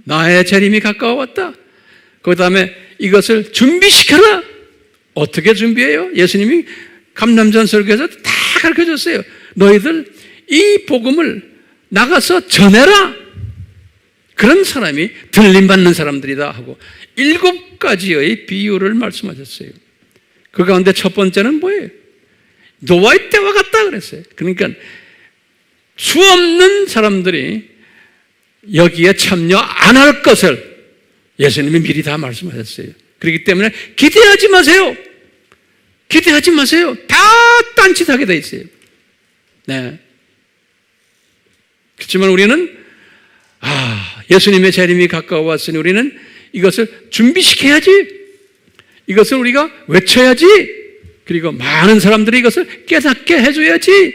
나의 재림이 가까워왔다. 그 다음에 이것을 준비시켜라. 어떻게 준비해요? 예수님이 감람산 설교에서 다 가르쳐줬어요. 너희들 이 복음을 나가서 전해라. 그런 사람이 들림받는 사람들이다 하고 7가지의 비유를 말씀하셨어요. 그 가운데 첫 번째는 뭐예요? 노아의 때와 같다 그랬어요. 그러니까 수 없는 사람들이 여기에 참여 안 할 것을 예수님이 미리 다 말씀하셨어요. 그렇기 때문에 기대하지 마세요. 기대하지 마세요. 다 딴짓하게 돼 있어요. 네. 그렇지만 우리는 예수님의 재림이 가까워 왔으니 우리는 이것을 준비시켜야지. 이것을 우리가 외쳐야지. 그리고 많은 사람들이 이것을 깨닫게 해줘야지.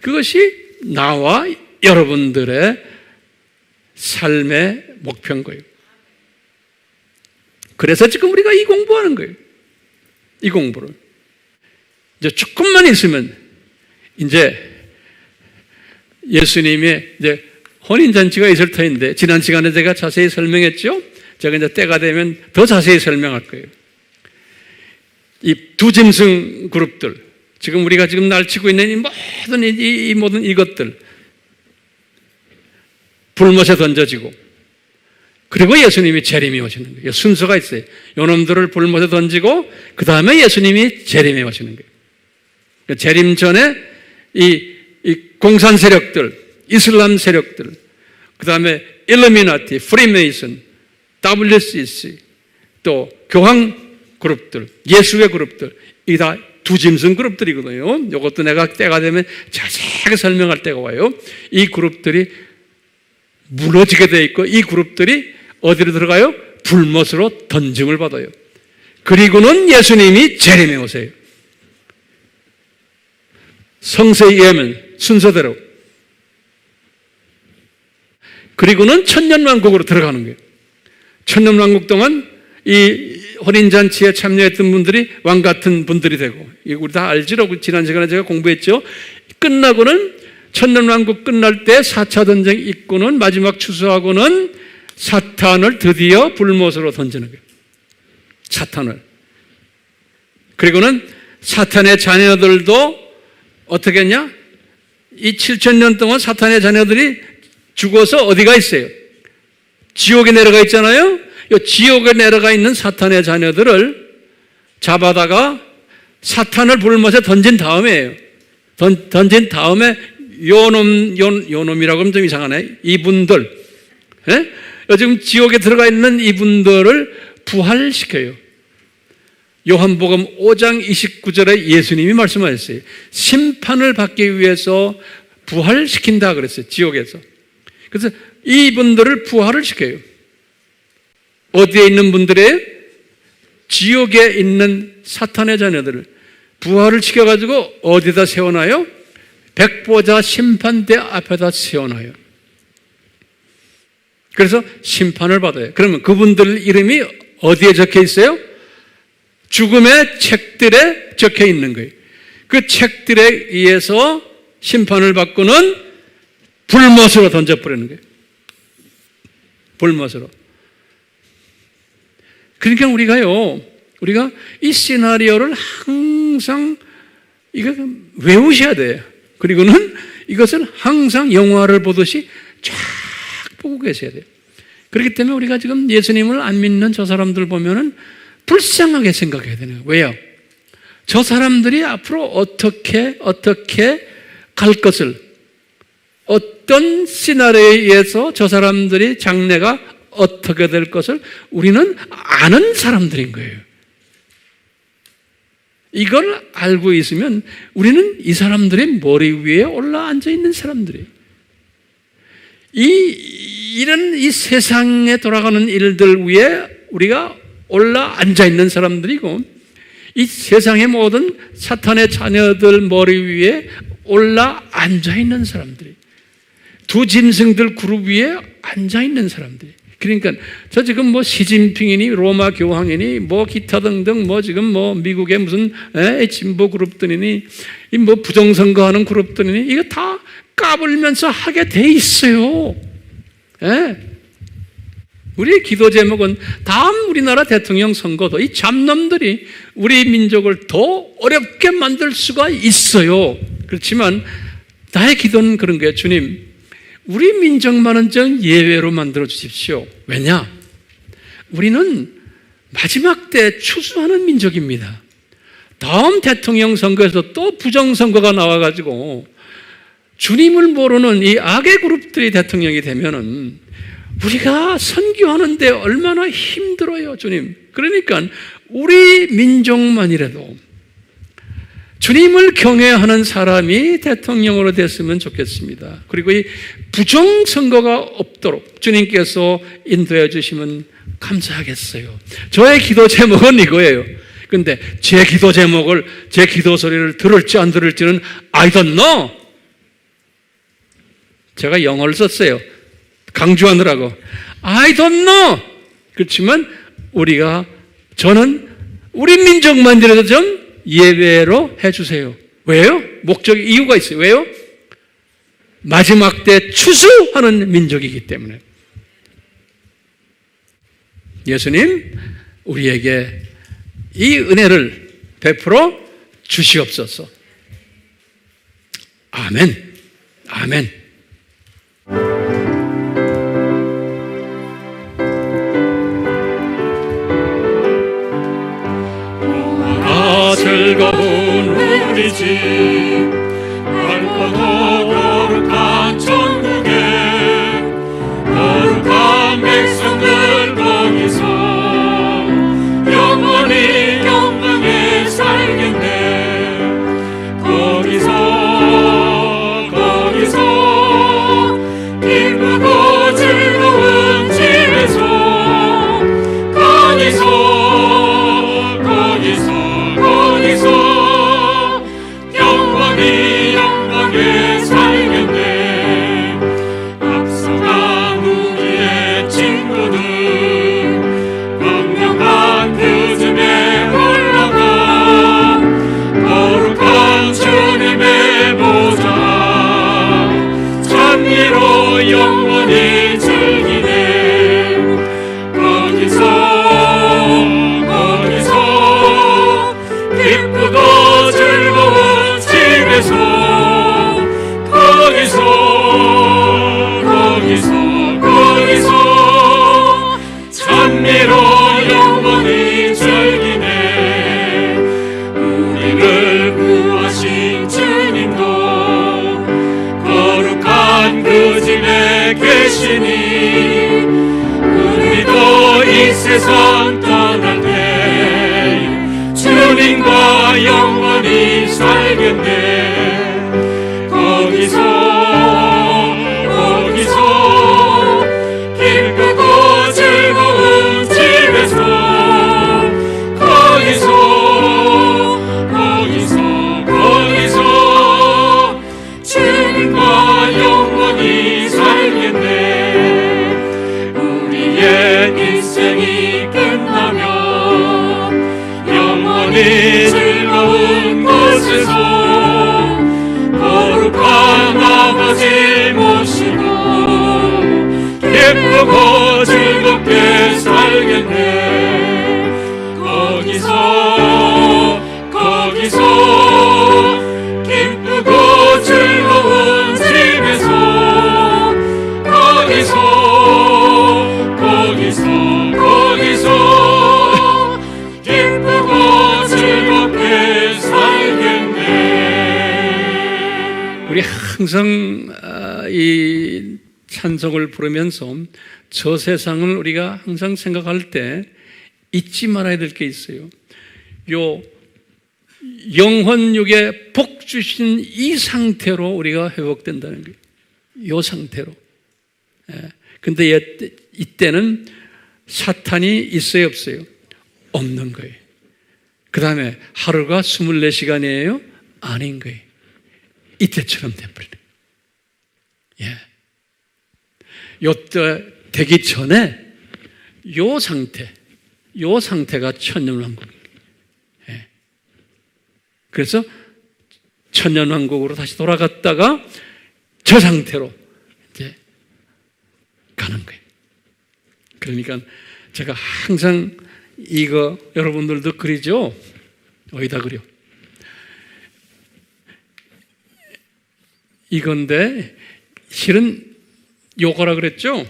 그것이 나와 여러분들의 삶의 목표인 거예요. 그래서 지금 우리가 이 공부하는 거예요. 이 공부를. 이제 조금만 있으면 이제 예수님의 이제 혼인잔치가 있을 터인데 지난 시간에 제가 자세히 설명했죠. 제가 이제 때가 되면 더 자세히 설명할 거예요. 이 두 짐승 그룹들, 지금 우리가 지금 날치고 있는 이 모든 이것들 불못에 던져지고 그리고 예수님이 재림이 오시는 거예요. 순서가 있어요. 요놈들을 불못에 던지고 그 다음에 예수님이 재림에 오시는 거예요. 그러니까 재림 전에 이 공산 세력들, 이슬람 세력들, 그 다음에 일루미나티, 프리메이슨, WCC, 또 교황 그룹들, 예수의 그룹들, 이 다 두 짐승 그룹들이거든요. 이것도 내가 때가 되면 자세하게 설명할 때가 와요. 이 그룹들이 무너지게 되어 있고 이 그룹들이 어디로 들어가요? 불못으로 던짐을 받아요. 그리고는 예수님이 재림에 오세요. 성서에 의하면 순서대로. 그리고는 천년왕국으로 들어가는 거예요. 천년왕국 동안 이 혼인잔치에 참여했던 분들이 왕같은 분들이 되고, 이거 우리 다 알지라고 지난 시간에 제가 공부했죠. 끝나고는 천년왕국 끝날 때 4차 전쟁 있고는 마지막 추수하고는 사탄을 드디어 불못으로 던지는 거예요. 사탄을. 그리고는 사탄의 자녀들도 어떻게 했냐? 이 7,000년 동안 사탄의 자녀들이 죽어서 어디가 있어요? 지옥에 내려가 있잖아요. 이 지옥에 내려가 있는 사탄의 자녀들을 잡아다가 사탄을 불못에 던진 다음에요. 던진 다음에 요놈이라고 하면 좀 이상하네. 이분들, 예? 요즘 지옥에 들어가 있는 이분들을 부활시켜요. 요한복음 5장 29절에 예수님이 말씀하셨어요. 심판을 받기 위해서 부활시킨다 그랬어요. 지옥에서. 그래서 이분들을 부활을 시켜요. 어디에 있는 분들이에요? 지옥에 있는 사탄의 자녀들을 부활을 시켜가지고 어디다 세워놔요? 백보자 심판대 앞에다 세워놔요. 그래서 심판을 받아요. 그러면 그분들 이름이 어디에 적혀 있어요? 죽음의 책들에 적혀 있는 거예요. 그 책들에 의해서 심판을 받고는 불못으로 던져버리는 거예요. 불못으로. 그러니까 우리가 이 시나리오를 항상 이거 외우셔야 돼요. 그리고는 이것을 항상 영화를 보듯이 쫙 보고 계셔야 돼요. 그렇기 때문에 우리가 지금 예수님을 안 믿는 저 사람들 보면은 불쌍하게 생각해야 되네요. 왜요? 저 사람들이 앞으로 어떻게 갈 것을, 어떤 시나리오에 의해서 저 사람들이 장래가 어떻게 될 것을 우리는 아는 사람들인 거예요. 이걸 알고 있으면 우리는 이 사람들의 머리 위에 올라 앉아 있는 사람들이에요. 이런 이 세상에 돌아가는 일들 위에 우리가 올라 앉아 있는 사람들이고, 이 세상의 모든 사탄의 자녀들 머리 위에 올라 앉아 있는 사람들이, 두 짐승들 그룹 위에 앉아 있는 사람들이. 그러니까 저 지금 뭐 시진핑이니 로마 교황이니 뭐 기타 등등 뭐 지금 뭐 미국의 무슨 진보 그룹들이니 이 뭐 부정선거하는 그룹들이니 이거 다 까불면서 하게 돼 있어요. 우리의 기도 제목은 다음 우리나라 대통령 선거도 이 잡놈들이 우리 민족을 더 어렵게 만들 수가 있어요. 그렇지만 나의 기도는 그런 거예요. 주님, 우리 민족만은 좀 예외로 만들어 주십시오. 왜냐? 우리는 마지막 때 추수하는 민족입니다. 다음 대통령 선거에서 또 부정선거가 나와가지고 주님을 모르는 이 악의 그룹들이 대통령이 되면은 우리가 선교하는데 얼마나 힘들어요, 주님. 그러니까 우리 민족만이라도 주님을 경외하는 사람이 대통령으로 됐으면 좋겠습니다. 그리고 이 부정선거가 없도록 주님께서 인도해 주시면 감사하겠어요. 저의 기도 제목은 이거예요. 근데 제 기도 제목을, 제 기도 소리를 들을지 안 들을지는 I don't know. 제가 영어를 썼어요. 강조하느라고. I don't know. 그렇지만 저는 우리 민족만이라도 좀 예외로 해주세요. 왜요? 이유가 있어요. 왜요? 마지막 때 추수하는 민족이기 때문에. 예수님, 우리에게 이 은혜를 베풀어 주시옵소서. 아멘. 아멘. 즐거운 우리 집 밝고 거룩한 천국에 거룩한 백성들 거기서 영원히 영광에 살겠네. 거기서 기쁘고 즐거운 집에서 거기서 영원히 이 세상 떠날 때 주님과 영원히 살겠네. 거기서 기쁘고 즐거운 집에서 거기서 주님과 영원히 살겠네. 우리의 인생이 끝나면 영원히 즐거운 곳에서 거룩한 아버지 모시고 기쁘고 즐겁게 살겠네. 거기서 기쁘고 즐거운 집에서 거기서 기쁘고 즐겁게 살겠네. 우리 항상 이 찬송을 부르면서 저 세상을 우리가 항상 생각할 때 잊지 말아야 될 게 있어요. 요 영혼육에 복 주신 이 상태로 우리가 회복된다는 거예요. 요 상태로. 근데 이때는 사탄이 있어요, 없어요? 없는 거예요. 그 다음에 하루가 24시간이에요? 아닌 거예요. 이때처럼 돼버리는 거예요. 요때 되기 전에 요 상태가 천년왕국이에요. 그래서 천년왕국으로 다시 돌아갔다가 저 상태로 이제 가는 거예요. 그러니까 제가 항상 이거 여러분들도 그리죠? 어디다 그려? 이건데 실은 요거라 그랬죠?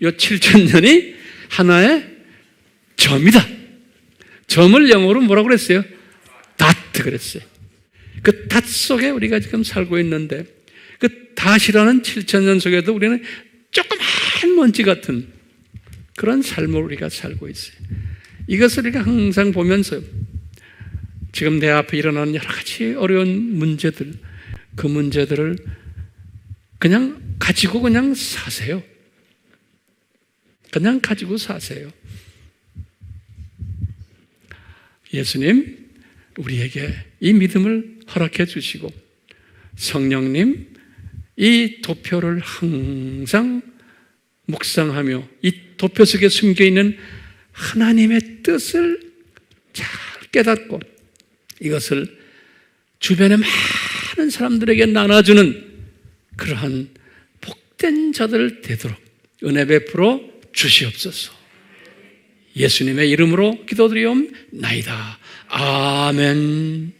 요 7,000년이 하나의 점이다. 점을 영어로 뭐라고 그랬어요? 닷 그랬어요. 그 닷 속에 우리가 지금 살고 있는데 그 닷이라는 7,000년 속에도 우리는 조그만 먼지 같은 그런 삶을 우리가 살고 있어요. 이것을 우리가 항상 보면서 지금 내 앞에 일어나는 여러 가지 어려운 문제들, 그 문제들을 그냥 가지고 그냥 사세요. 그냥 가지고 사세요. 예수님, 우리에게 이 믿음을 허락해 주시고 성령님, 이 도표를 항상 묵상하며 이 도표 속에 숨겨있는 하나님의 뜻을 잘 깨닫고 이것을 주변의 많은 사람들에게 나눠주는 그러한 복된 자들 되도록 은혜 베풀어 주시옵소서. 예수님의 이름으로 기도드리옵나이다. 아멘.